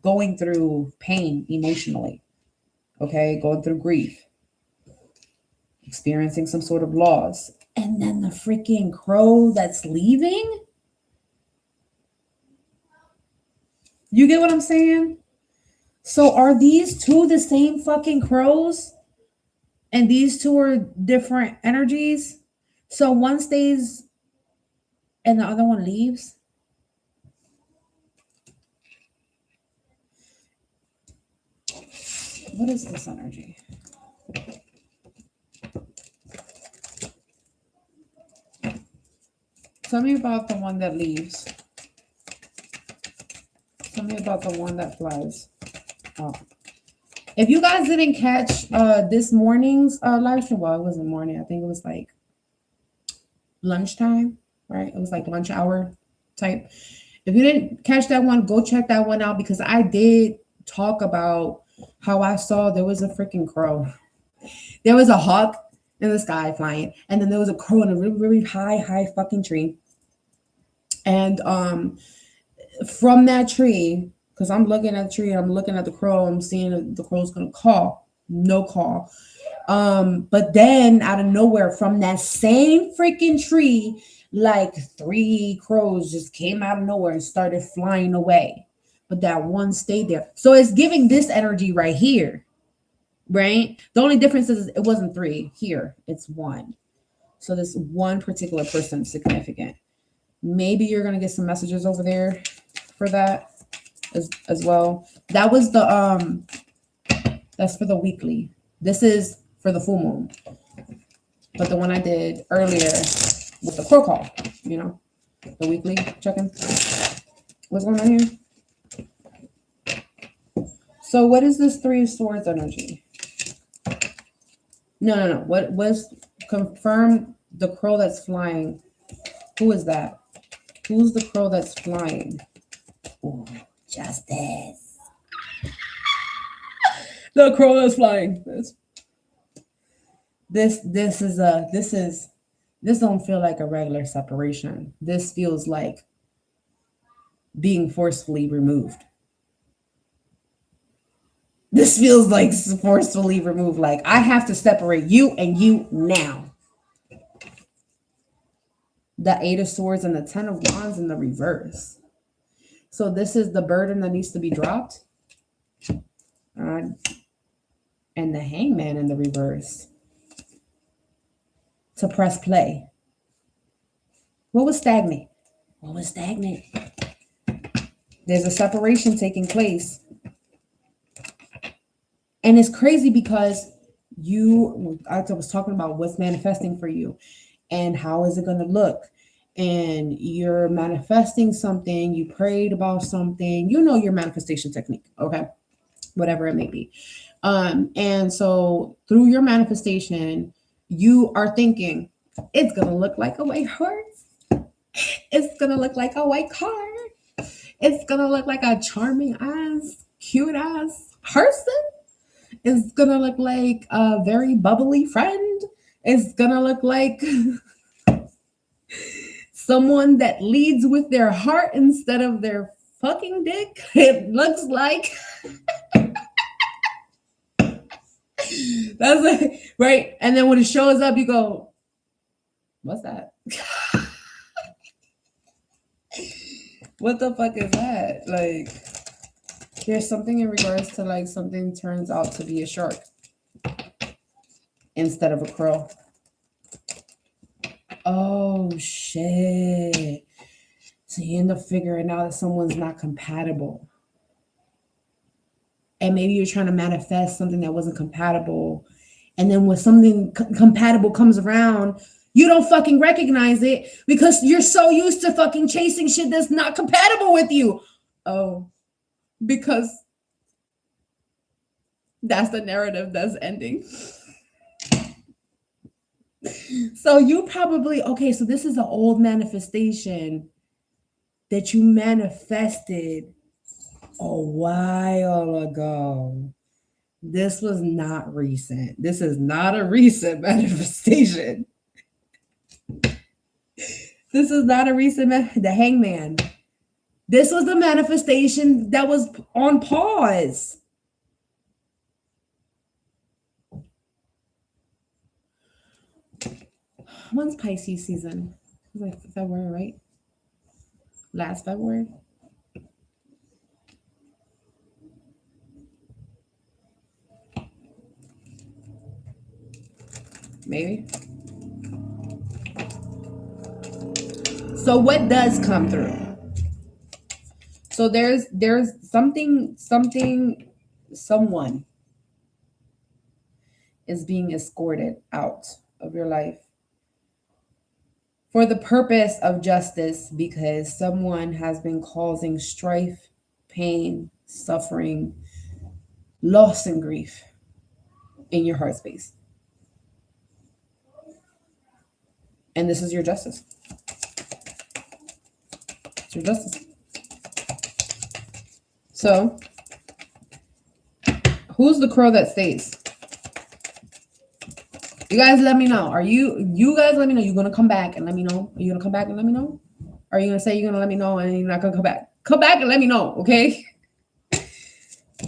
going through pain emotionally, okay? Going through grief, experiencing some sort of loss. And then the freaking crow that's leaving. You get what I'm saying? So are these two the same fucking crows? And these two are different energies? So one stays and the other one leaves? What is this energy? Tell me about the one that leaves. Tell me about the one that flies. Oh. If you guys didn't catch this morning's live stream, well, it wasn't morning. I think it was like lunchtime, right? It was like lunch hour type. If you didn't catch that one, go check that one out, because I did talk about how I saw there was a freaking crow. There was a hawk in the sky flying, and then there was a crow in a really, really high fucking tree. And from that tree, because I'm looking at the tree and I'm looking at the crow, I'm seeing the crow's gonna call. No call. But then out of nowhere, from that same freaking tree, like 3 crows just came out of nowhere and started flying away. But that one stayed there. So it's giving this energy right here, right? The only difference is it wasn't 3 here, it's 1. So this one particular person is significant. Maybe you're gonna get some messages over there for that as well. That was the that's for the weekly. This is for the full moon. But the one I did earlier with the crow call, you know, the weekly check-in. What's going on here? So what is this Three of Swords energy? No. What was confirm the crow that's flying? Who is that? Who's the crow that's flying? Ooh, justice. The crow that's flying. This don't feel like a regular separation. This feels like being forcefully removed. This feels like forcefully removed. Like, I have to separate you and you now. The Eight of Swords and the Ten of Wands in the reverse. So this is the burden that needs to be dropped. And the Hangman in the reverse. To press play. What was stagnant? What was stagnant? There's a separation taking place. And it's crazy because I was talking about what's manifesting for you and how is it going to look. And you're manifesting something, you prayed about something, you know your manifestation technique, okay? Whatever it may be. And so through your manifestation, you are thinking, it's going to look like a white horse. It's going to look like a white car. It's going to look like a charming ass, cute ass person. It's gonna look like a very bubbly friend. It's gonna look like someone that leads with their heart instead of their fucking dick. It looks like that's like right. And then when it shows up, you go, "What's that? What the fuck is that?" Like, there's something in regards to like something turns out to be a shark instead of a crow. Oh shit. So you end up figuring out that someone's not compatible. And maybe you're trying to manifest something that wasn't compatible. And then when something compatible comes around, you don't fucking recognize it because you're so used to fucking chasing shit that's not compatible with you. Oh, because that's the narrative that's ending. So you probably, okay, so this is an old manifestation that you manifested a while ago. This was not recent. This is not a recent manifestation. This is not a recent the hangman. This was the manifestation that was on pause. When's Pisces season? It's like February, right? Last February. Maybe. So what does come through? So there's someone is being escorted out of your life for the purpose of justice, because someone has been causing strife, pain, suffering, loss, and grief in your heart space. And this is your justice. It's your justice. So, who's the crow that stays? You guys let me know. You guys let me know. You're going to come back and let me know. Are you going to come back and let me know? Or are you going to say you're going to let me know and you're not going to come back? Come back and let me know, okay?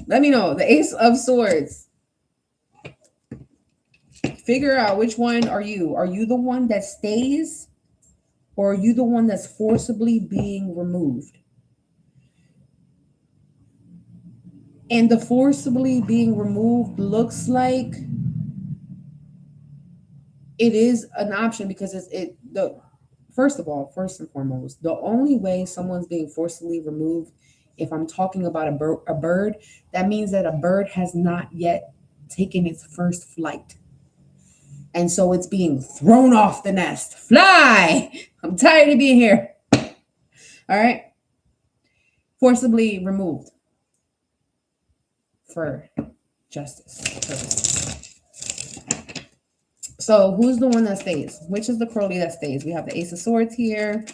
Let me know. The Ace of Swords. Figure out which one are you. Are you the one that stays? Or are you the one that's forcibly being removed? And the forcibly being removed looks like it is an option, because first and foremost, the only way someone's being forcibly removed, if I'm talking about a bird, that means that a bird has not yet taken its first flight. And so it's being thrown off the nest. Fly! I'm tired of being here. All right? Forcibly removed for justice purposes. So who's the one that stays? Which is the Crowley that stays? We have the Ace of Swords here.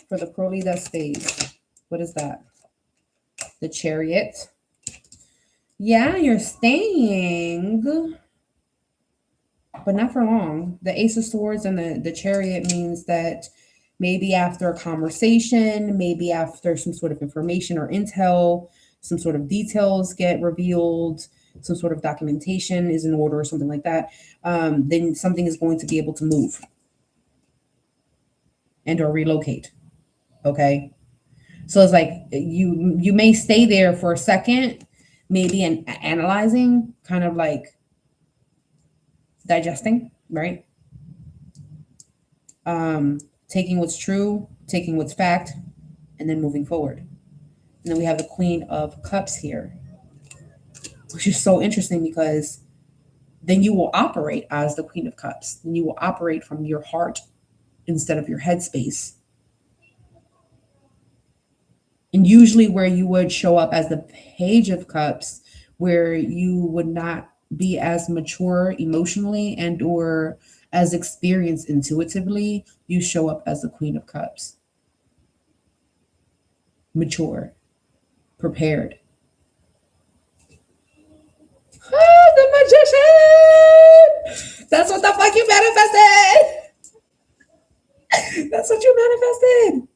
For the Crowley that stays. What is that? The Chariot. Yeah, you're staying, but not for long. The Ace of Swords and the Chariot means that maybe after a conversation, maybe after some sort of information or intel, some sort of details get revealed, some sort of documentation is in order or something like that, then something is going to be able to move and or relocate. Okay. So it's like you may stay there for a second, maybe analyzing, kind of like digesting, right? Taking what's true, taking what's fact, and then moving forward. And then we have the Queen of Cups here, which is so interesting because then you will operate as the Queen of Cups. And you will operate from your heart instead of your headspace. And usually where you would show up as the Page of Cups, where you would not be as mature emotionally and or as experienced intuitively, you show up as the Queen of Cups. Mature, prepared. Oh, the magician. That's what the fuck you manifested. That's what you manifested.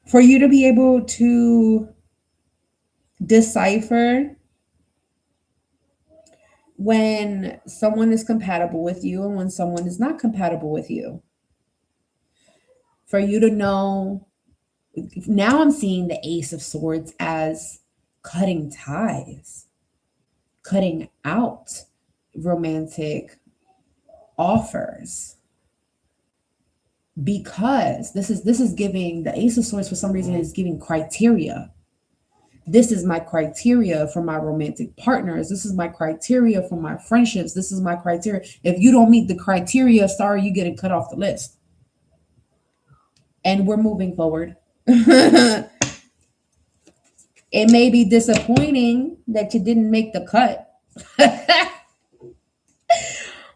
For you to be able to decipher when someone is compatible with you and when someone is not compatible with you. For you to know, now I'm seeing the Ace of Swords as cutting ties, cutting out romantic offers. Because this is giving, the Ace of Swords for some reason is giving criteria. This is my criteria for my romantic partners. This is my criteria for my friendships. This is my criteria. If you don't meet the criteria, sorry, you getting cut off the list. And we're moving forward. It may be disappointing that you didn't make the cut.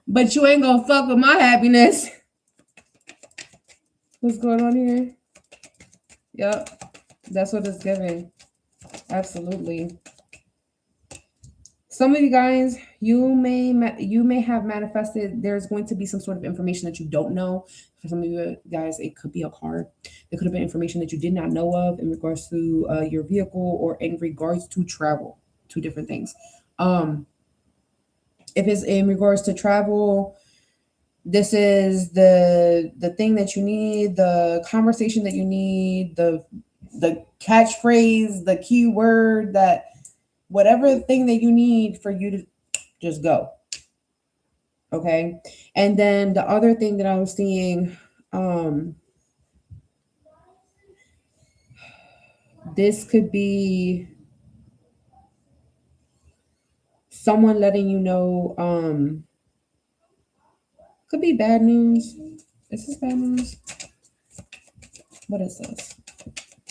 But you ain't gonna fuck with my happiness. What's going on here? Yep, that's what it's giving. Absolutely. Some of you guys, you may have manifested. There's going to be some sort of information that you don't know. For some of you guys, it could be a card. There could have been information that you did not know of in regards to your vehicle or in regards to travel. Two different things. If it's in regards to travel, this is the thing that you need, the conversation that you need, the catchphrase, the keyword, that whatever thing that you need for you to just go. Okay. And then the other thing that I was seeing, this could be someone letting you know, could be bad news. Is this bad news? What is this?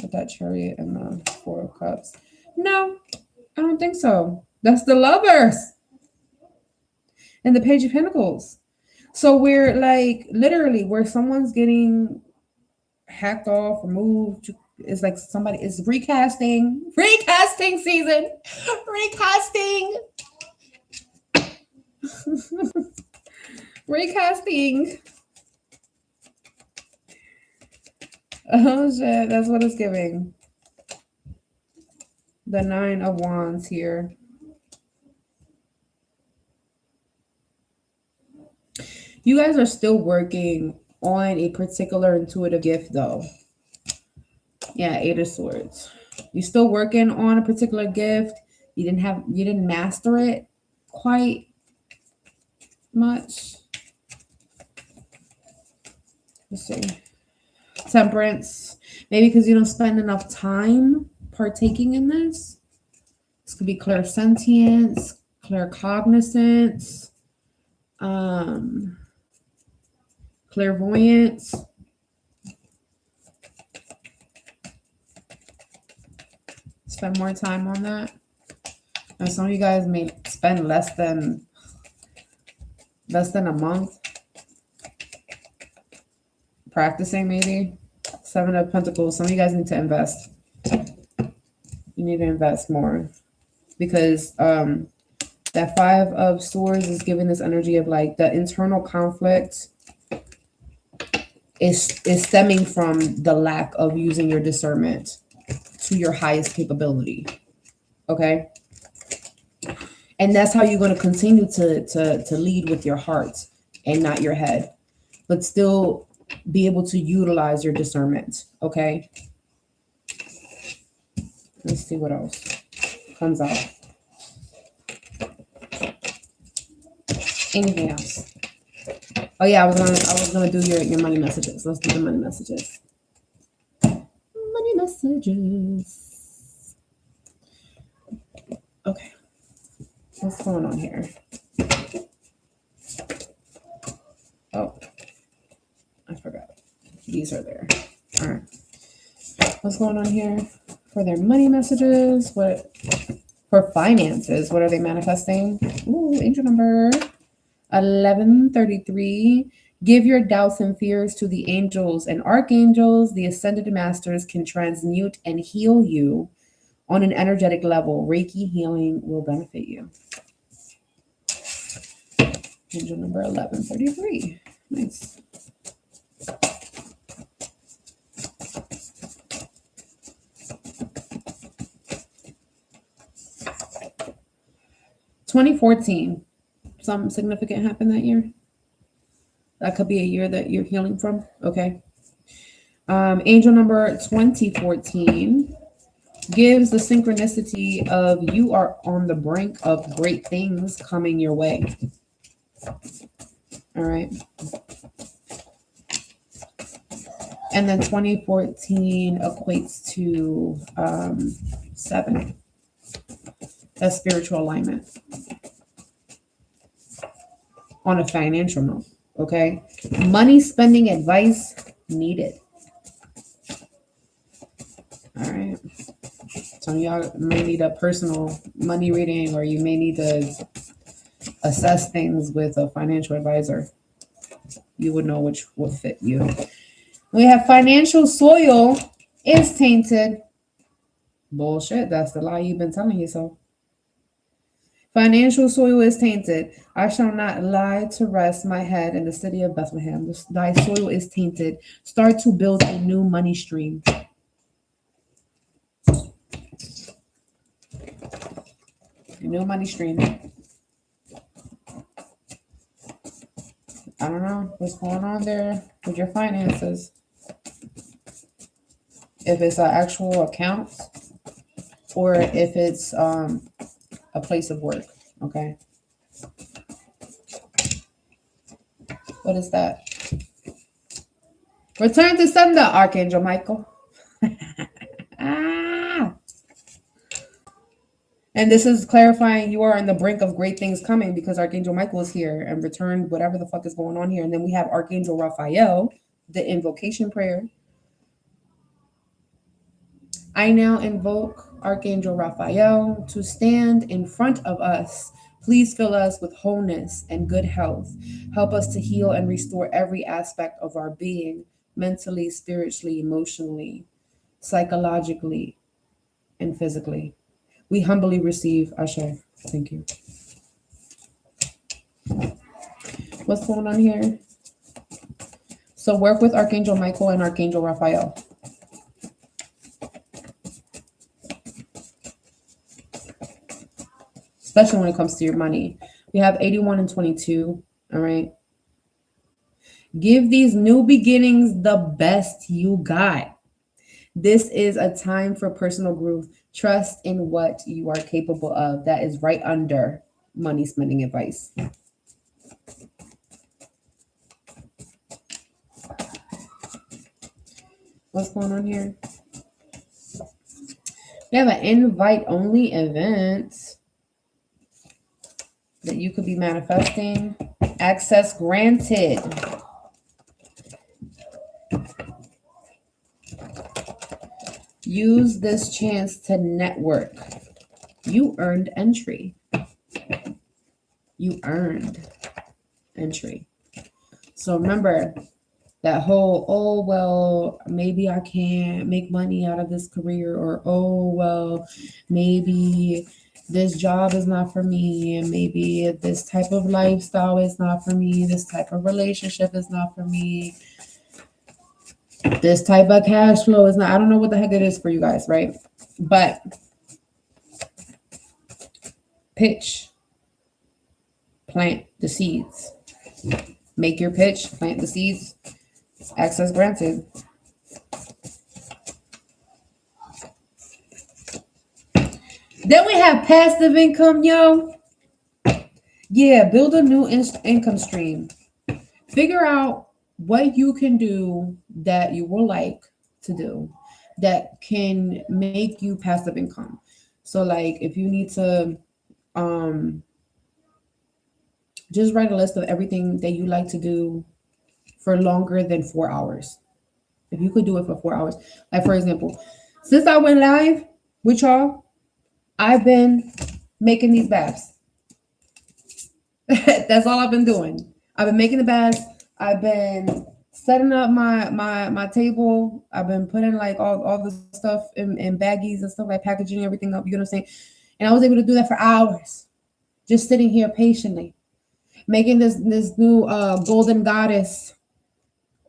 With that Chariot and the Four of Cups. No, I don't think so. That's the Lovers and the Page of Pentacles. So we're like literally where someone's getting hacked off, removed. It's like somebody is recasting season, recasting. Recasting. Oh shit, that's what it's giving. The Nine of Wands here. You guys are still working on a particular intuitive gift though. Yeah, Eight of Swords. You're still working on a particular gift. You didn't master it quite much. Let's see. Temperance. Maybe because you don't spend enough time partaking in this. This could be clairsentience, claircognizance, clairvoyance. Spend more time on that. And some of you guys may spend less than a month practicing, maybe. Seven of Pentacles. Some of you guys need to invest. You need to invest more because that Five of Swords is giving this energy of like the internal conflict is stemming from the lack of using your discernment to your highest capability. Okay. And that's how you're going to continue to lead with your heart and not your head, but still be able to utilize your discernment. Okay. Let's see what else comes out. Anything else? Oh yeah, I was gonna do your money messages. Let's do the money messages. Money messages. Okay. What's going on here? Oh, I forgot. These are there. All right. What's going on here for their money messages? What for finances? What are they manifesting? Ooh, angel number 1133. Give your doubts and fears to the angels and archangels. The ascended masters can transmute and heal you on an energetic level, Reiki healing will benefit you. Angel number 1133. Nice. $2014. Something significant happened that year? That could be a year that you're healing from. Okay. Angel number 2014 gives the synchronicity of you are on the brink of great things coming your way. All right. And then 2014 equates to 7. That's spiritual alignment on a financial note. Okay. Money spending advice needed. All right. Some of y'all may need a personal money reading, or you may need to assess things with a financial advisor. You would know which would fit you. We have financial soil is tainted. Bullshit. That's the lie you've been telling yourself. Financial soil is tainted. I shall not lie to rest my head in the city of Bethlehem. Thy soil is tainted. Start to build a new money stream. A new money stream. I don't know what's going on there with your finances. If it's an actual account or if it's a place of work. Okay. What is that? Return to sender, Archangel Michael. And this is clarifying you are on the brink of great things coming because Archangel Michael is here and returned whatever the fuck is going on here. And then we have Archangel Raphael, the invocation prayer. I now invoke Archangel Raphael to stand in front of us. Please fill us with wholeness and good health. Help us to heal and restore every aspect of our being, mentally, spiritually, emotionally, psychologically, and physically. We humbly receive Ashe. Thank you. What's going on here? So work with Archangel Michael and Archangel Raphael. Especially when it comes to your money. We have 81 and 22. All right. Give these new beginnings the best you got. This is a time for personal growth. Trust in what you are capable of. That is right under money spending advice. What's going on here? We have an invite only event that you could be manifesting. Access granted. Use this chance to network. You earned entry. You earned entry. So remember that whole, oh, well, maybe I can't make money out of this career, or, oh, well, maybe this job is not for me, and maybe this type of lifestyle is not for me, this type of relationship is not for me, this type of cash flow is not, I don't know what the heck it is for you guys, right? But pitch, plant the seeds. Make your pitch, plant the seeds, access granted. Then we have passive income, yo. Yeah, build a new income stream. Figure out what you can do that you will like to do that can make you passive income. So like if you need to just write a list of everything that you like to do for longer than 4 hours. If you could do it for 4 hours. Like for example, since I went live with y'all, I've been making these baths. That's all I've been doing. I've been making the baths. I've been setting up my table. I've been putting like all the stuff in baggies and stuff, like packaging everything up, you know what I'm saying? And I was able to do that for hours, just sitting here patiently, making this new golden goddess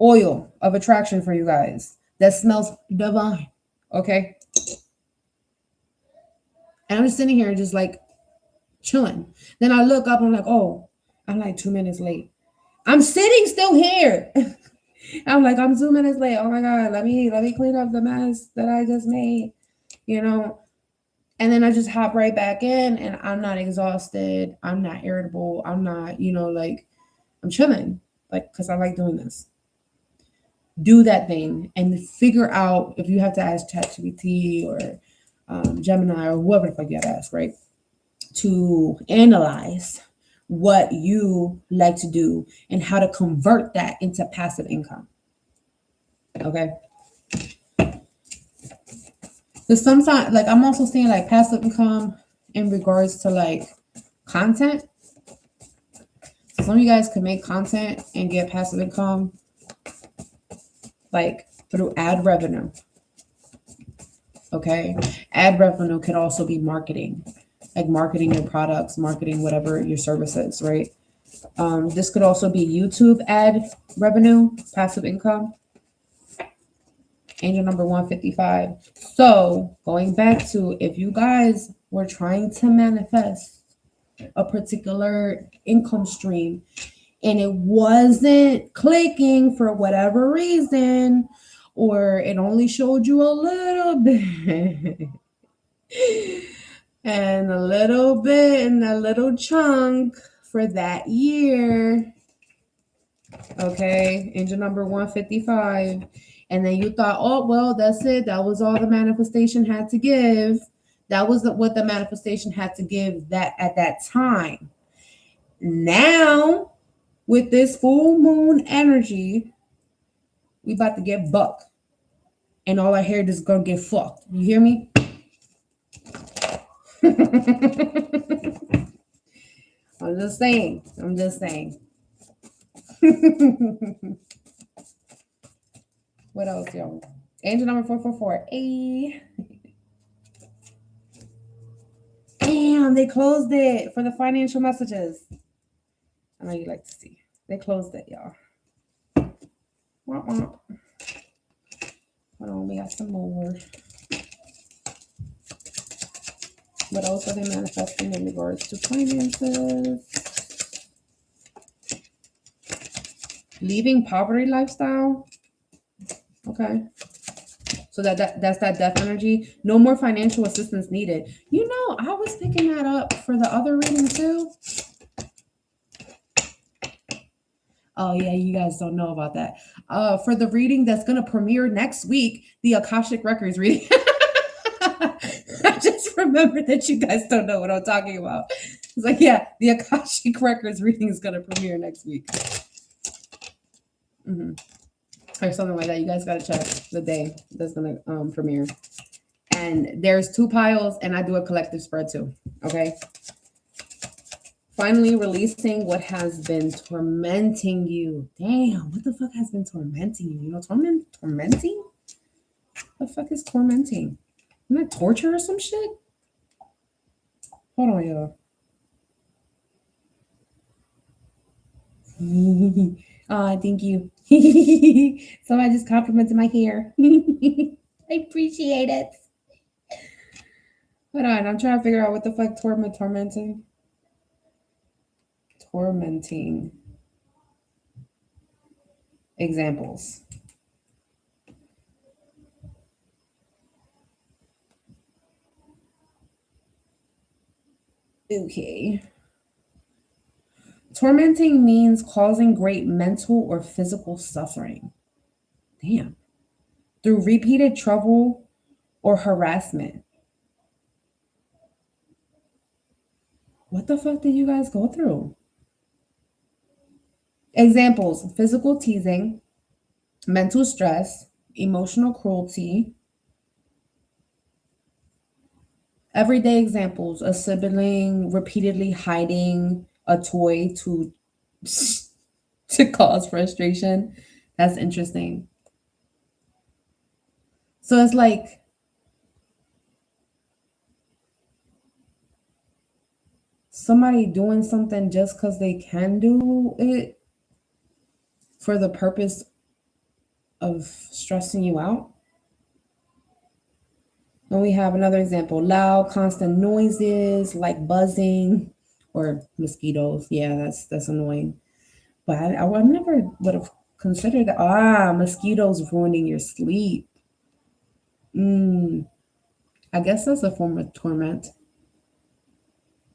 oil of attraction for you guys that smells divine. Okay. And I'm just sitting here just like chilling. Then I look up and I'm like, oh, I'm like 2 minutes late. I'm sitting still here. I'm like, I'm 2 minutes late. Oh my God, let me clean up the mess that I just made, you know. And then I just hop right back in, and I'm not exhausted. I'm not irritable. I'm not, like, I'm chilling, like, because I like doing this. Do that thing and figure out if you have to ask ChatGPT or Gemini or whoever the fuck you have to ask, right? To analyze what you like to do and how to convert that into passive income. Okay. Because sometimes, like, I'm also seeing like passive income in regards to like content. So some of you guys can make content and get passive income like through ad revenue. Okay. Ad revenue can also be marketing, like marketing your products, marketing whatever your service is, right? This could also be YouTube ad revenue, passive income. Angel number 155. So going back to, if you guys were trying to manifest a particular income stream and it wasn't clicking for whatever reason, or it only showed you a little bit and a little bit and a little chunk for that year, okay, angel number 155, and then you thought, oh, well, that's it, that was all the manifestation had to give, that was what the manifestation had to give that at that time. Now with this full moon energy, we about to get buck, and all our hair just gonna get fucked. You hear me? I'm just saying. What else, y'all? Angel number 444. Hey. Damn, they closed it for the financial messages. I know you like to see. They closed it, y'all. Hold on, we got some more. What else are they manifesting in regards to finances? Leaving poverty lifestyle. Okay. So that's that death energy. No more financial assistance needed. You know, I was picking that up for the other reading too. Oh yeah, you guys don't know about that. For the reading that's gonna premiere next week, the Akashic Records reading. I just remembered that you guys don't know what I'm talking about. It's like, yeah, the Akashic Records reading is gonna premiere next week. Or something like that. You guys gotta check the day that's gonna premiere. And there's 2 piles, and I do a collective spread too. Okay. Finally releasing what has been tormenting you. Damn, what the fuck has been tormenting you? You know, tormenting? What the fuck is tormenting? Isn't that torture or some shit? Hold on, y'all. Oh, thank you. Somebody just complimented my hair. I appreciate it. Hold on, I'm trying to figure out what the fuck tormenting. Tormenting. Examples. Okay. Tormenting means causing great mental or physical suffering. Damn. Through repeated trouble or harassment. What the fuck did you guys go through? Examples: physical teasing, mental stress, emotional cruelty. Everyday examples: a sibling repeatedly hiding a toy to cause frustration, That's interesting. So it's like somebody doing something just because they can do it for the purpose of stressing you out. And we have another example: loud, constant noises like buzzing or mosquitoes. Yeah, that's annoying. But I never would have considered that. Mosquitoes ruining your sleep. I guess that's a form of torment.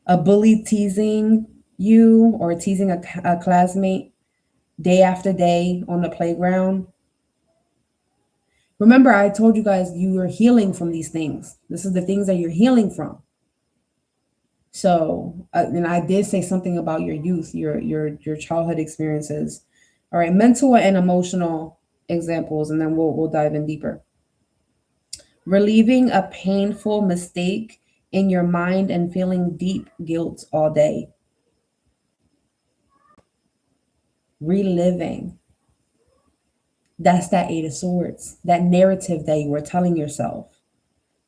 A bully teasing you or teasing a classmate day after day on the playground. Remember, I told you guys you are healing from these things. This is the things that you're healing from. So, and I did say something about your youth, your childhood experiences. All right, mental and emotional examples, and then we'll dive in deeper. Relieving a painful mistake in your mind and feeling deep guilt all day. Reliving. That's that Eight of Swords, that narrative that you were telling yourself.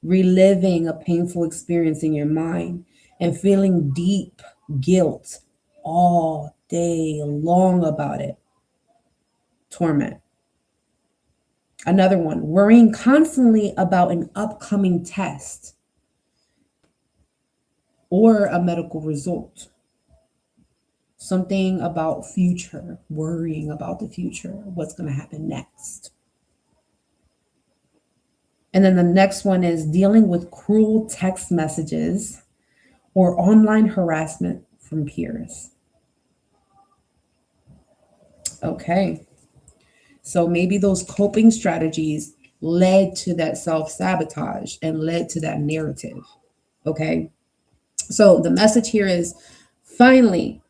Reliving a painful experience in your mind and feeling deep guilt all day long about it. Torment. Another one, worrying constantly about an upcoming test or a medical result. Something about future, worrying about the future, what's going to happen next. And then the next one is dealing with cruel text messages or online harassment from peers. Okay. So maybe those coping strategies led to that self sabotage and led to that narrative. Okay. So the message here is finally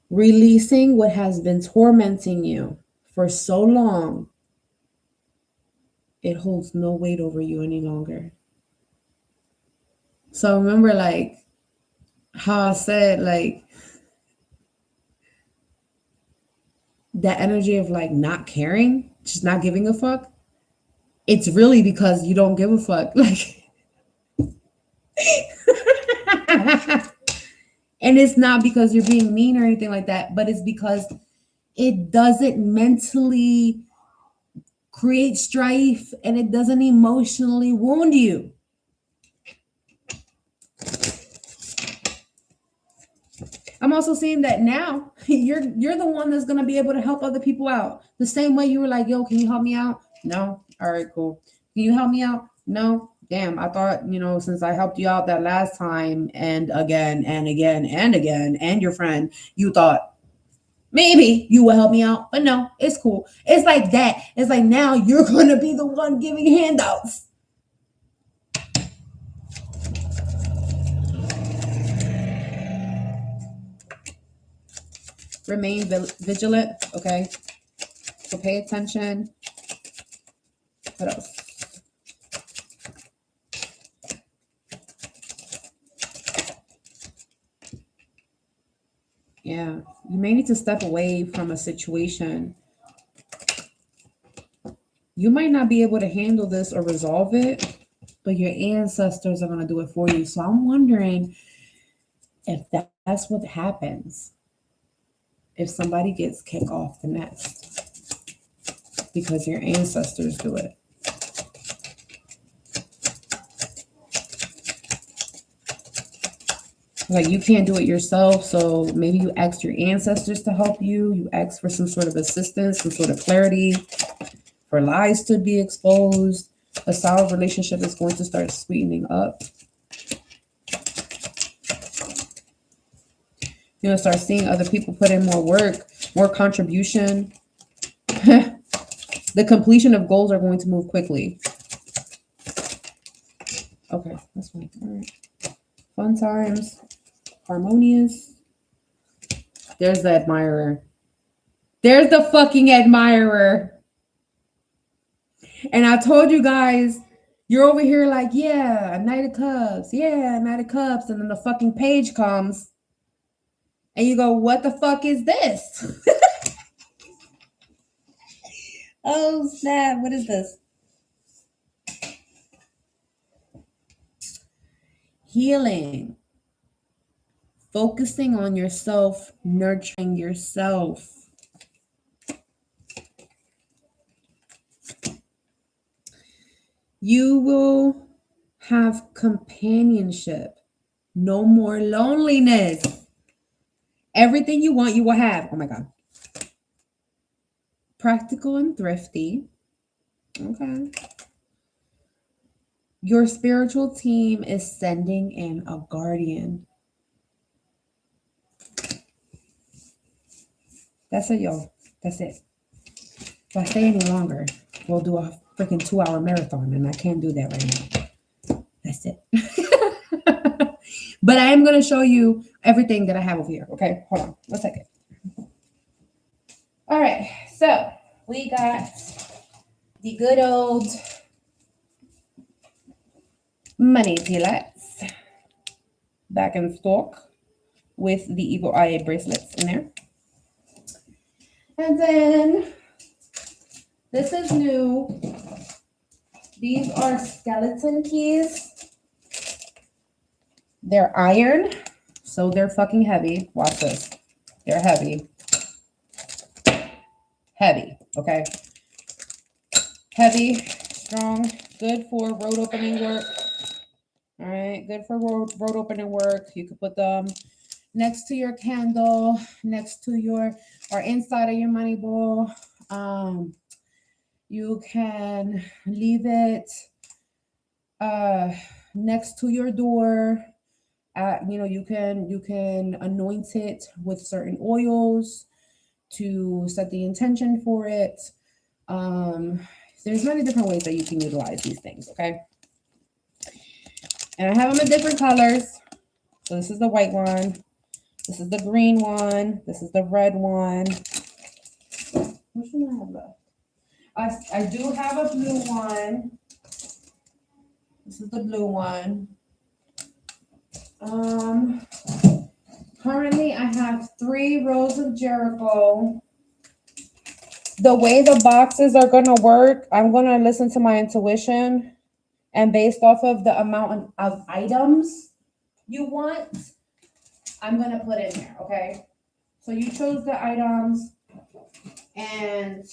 releasing what has been tormenting you for so long. It holds no weight over you any longer. So remember, like how I said, like that energy of like not caring, just not giving a fuck. It's really because you don't give a fuck. Like, and it's not because you're being mean or anything like that, but it's because it doesn't mentally create strife and it doesn't emotionally wound you. I'm also seeing that now you're the one that's gonna be able to help other people out. The same way you were like, yo, can you help me out? No. All right, cool. Can you help me out? No. Damn, I thought, since I helped you out that last time and again and again and again and your friend, you thought maybe you will help me out. But no, it's cool. It's like that. It's like now you're gonna be the one giving handouts. Remain vigilant. Okay. So pay attention. What else? Yeah, you may need to step away from a situation. You might not be able to handle this or resolve it, but your ancestors are going to do it for you. So I'm wondering if that's what happens if somebody gets kicked off the nest because your ancestors do it. Like you can't do it yourself, so maybe you ask your ancestors to help you. You ask for some sort of assistance, some sort of clarity, for lies to be exposed. A solid relationship is going to start sweetening up. You're going to start seeing other people put in more work, more contribution. The completion of goals are going to move quickly. Okay, that's fine. All right. Fun times. Harmonious. There's the admirer. There's the fucking admirer. And I told you guys, you're over here like, yeah, Knight of Cups. Yeah, Knight of Cups. And then the fucking page comes. And you go, what the fuck is this? Oh, snap. What is this? Healing. Focusing on yourself, nurturing yourself. You will have companionship. No more loneliness. Everything you want, you will have. Oh my God. Practical and thrifty. Okay. Your spiritual team is sending in a guardian. That's it, y'all. That's it. If I stay any longer, we'll do a freaking 2-hour marathon, and I can't do that right now. That's it. But I am going to show you everything that I have over here. Okay, hold on 1 second. All right, so we got the good old money tillets back in stock with the evil eye bracelets in there. And then this is new. These are skeleton keys. They're iron, so they're fucking heavy. Watch this. They're heavy. Heavy, okay? Heavy, strong, good for road opening work. All right, good for road opening work. You could put them next to your candle, next to your, or inside of your money bowl. You can leave it next to your door. You can anoint it with certain oils to set the intention for it. There's many different ways that you can utilize these things, okay? And I have them in different colors. So this is the white one. This is the green one. This is the red one. Which one do I have left? I do have a blue one. This is the blue one. Currently I have 3 rows of Jericho. The way the boxes are going to work, I'm going to listen to my intuition, and based off of the amount of items you want, I'm going to put in there, okay? So you chose the items, and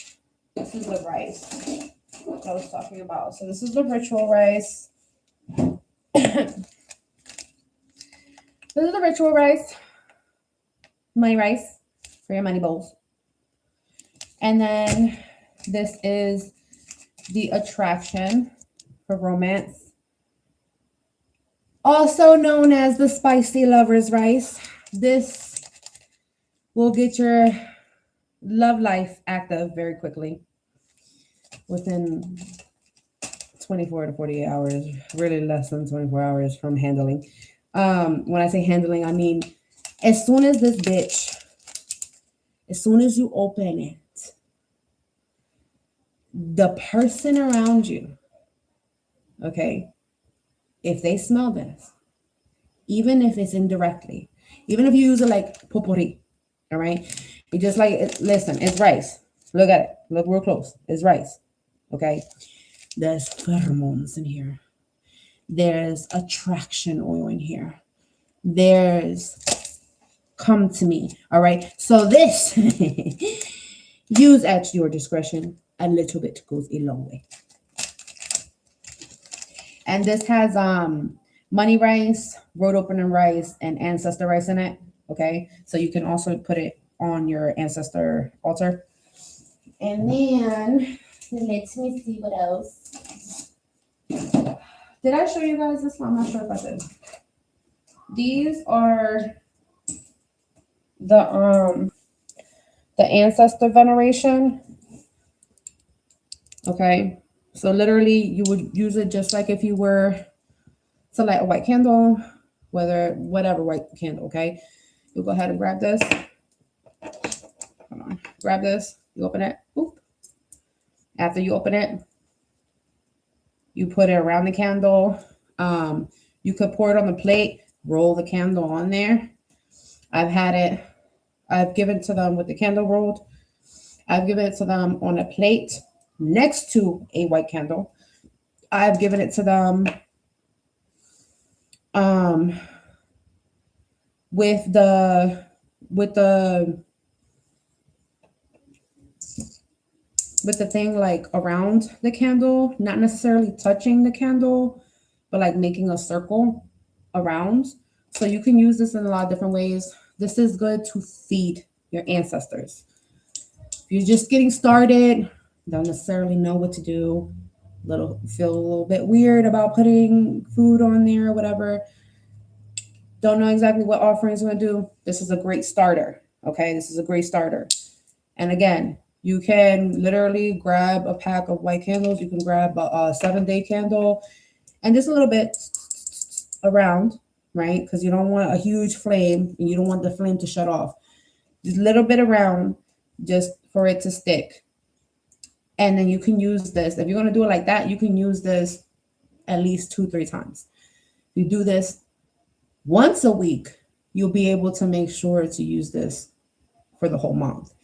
this is the rice that I was talking about. So this is the ritual rice. This is the ritual rice, money rice for your money bowls. And then this is the attraction for romance, also known as the spicy lover's rice. This will get your love life active very quickly within 24 to 48 hours, really less than 24 hours from handling. When I say handling, I mean, as soon as you open it, the person around you, okay, if they smell this, even if it's indirectly, even if you use it like potpourri, all right, you just like, listen, it's rice. Look at it. Look real close. It's rice, okay? There's pheromones in here. There's attraction oil in here. There's come to me. All right. So this, use at your discretion. A little bit goes a long way. And this has money rice, road opening rice, and ancestor rice in it. Okay. So you can also put it on your ancestor altar. And then let me see what else. Did I show you guys this one? I'm not sure if I did. These are the ancestor veneration. Okay, so literally you would use it just like if you were to light a white candle, whatever white candle. Okay, you'll go ahead and grab this. Hold on, grab this. You open it. Oop. After you open it, you put it around the candle. You could pour it on the plate, roll the candle on there. I've given it to them with the candle rolled. I've given it to them on a plate next to a white candle. I've given it to them with the thing like around the candle, not necessarily touching the candle, but like making a circle around. So you can use this in a lot of different ways. This is good to feed your ancestors. If you're just getting started, don't necessarily know what to do, feel a little bit weird about putting food on there or whatever, don't know exactly what offerings we're going to do, this is a great starter. Okay, this is a great starter. And again, you can literally grab a pack of white candles. You can grab a 7-day candle and just a little bit around, right? Because you don't want a huge flame and you don't want the flame to shut off. Just a little bit around just for it to stick. And then you can use this. If you're going to do it like that, you can use this at least 2-3 times. If you do this once a week, you'll be able to make sure to use this for the whole month.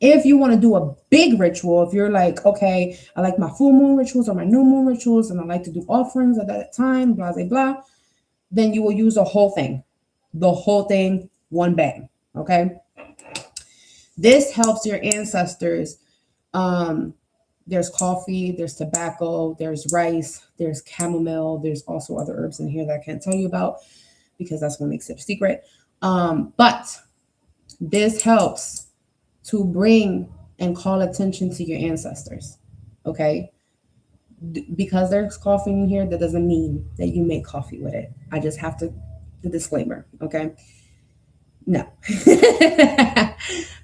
If you want to do a big ritual, if you're like, okay, I like my full moon rituals or my new moon rituals, and I like to do offerings at that time, blah, blah, blah, then you will use the whole thing, one bang, okay? This helps your ancestors. There's coffee, there's tobacco, there's rice, there's chamomile, there's also other herbs in here that I can't tell you about because that's what makes it a secret. But this helps to bring and call attention to your ancestors, okay? Because there's coffee in here, that doesn't mean that you make coffee with it. I just have the disclaimer, okay? No,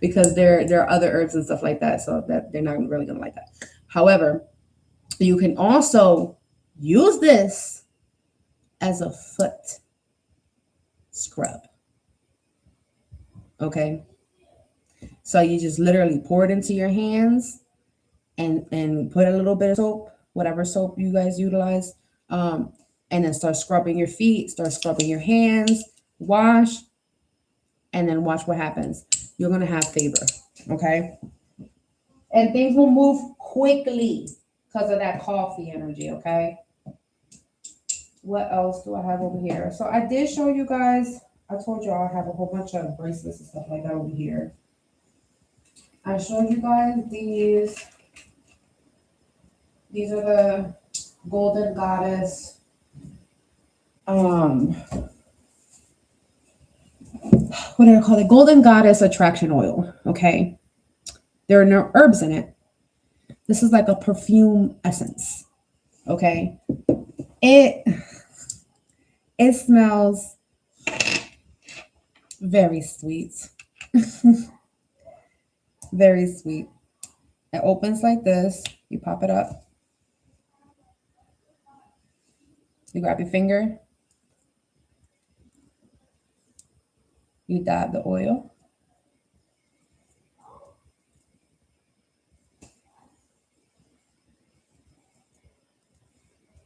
because there are other herbs and stuff like that, so that they're not really gonna like that. However, you can also use this as a foot scrub, okay? So you just literally pour it into your hands and put a little bit of soap, whatever soap you guys utilize, and then start scrubbing your feet, start scrubbing your hands, wash, and then watch what happens. You're going to have favor, okay? And things will move quickly because of that coffee energy, okay? What else do I have over here? So I did show you guys, I told you I have a whole bunch of bracelets and stuff like that over here. I showed you guys these. These are the Golden Goddess. What do I call it? Golden Goddess Attraction Oil. Okay. There are no herbs in it. This is like a perfume essence. Okay. It smells very sweet. Very sweet. It opens like this. You pop it up. You grab your finger. You dab the oil.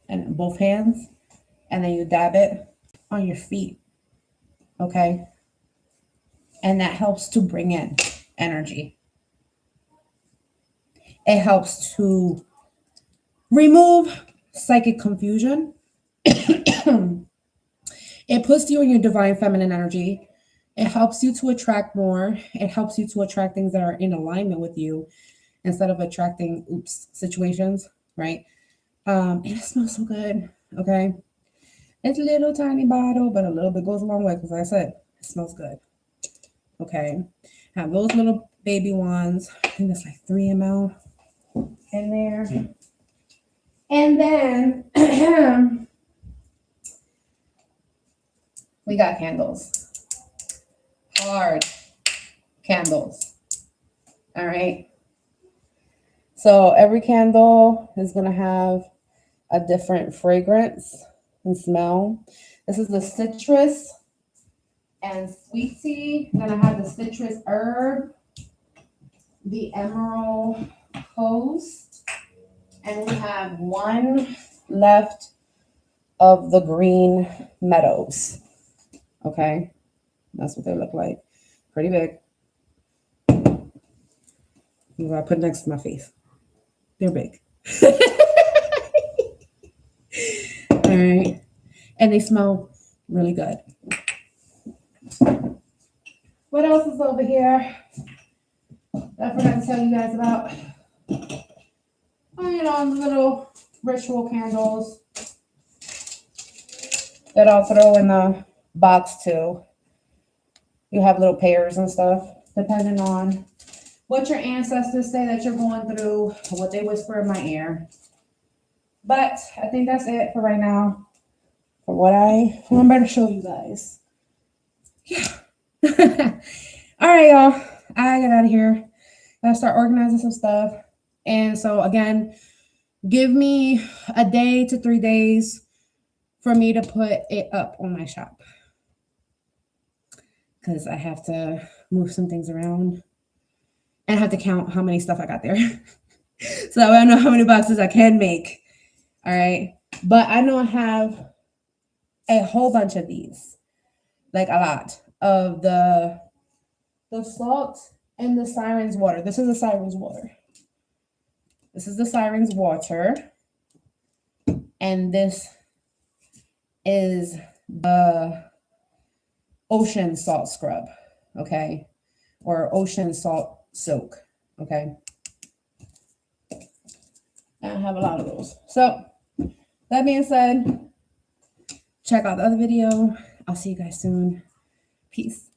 And both hands. And then you dab it on your feet. Okay? And that helps to bring in energy. It helps to remove psychic confusion. It puts you in your divine feminine energy. It helps you to attract more. It helps you to attract things that are in alignment with you instead of attracting situations, right? And it smells so good, okay? It's a little tiny bottle, but a little bit goes a long way because like I said, it smells good, okay? Have those little baby ones. I think it's like 3 ml in there. And then we got candles. Hard candles. All right. So every candle is going to have a different fragrance and smell. This is the citrus and sweet tea. Then I have the citrus herb, the emerald coast, and we have one left of the green meadows. Okay, that's what they look like. Pretty big. I'm gonna put it next to my face. They're big. All right. And they smell really good. What else is over here? I forgot to tell you guys about. Oh, you know, the little ritual candles that I'll throw in the box too. You have little pairs and stuff, depending on what your ancestors say that you're going through, or what they whisper in my ear. But I think that's it for right now, for what I remember to show you guys. Yeah. All right, y'all. I get out of here. Gotta start organizing some stuff. And so again, give me a day to 3 days for me to put it up on my shop, because I have to move some things around and I have to count how many stuff I got there. So that way I know how many boxes I can make. All right. But I know I have a whole bunch of these, like a lot of the salt and the siren's water. This is the siren's water. This is the siren's water. And this is the ocean salt scrub, okay? Or ocean salt soak, okay? I have a lot of those. So that being said, check out the other video. I'll see you guys soon. Peace.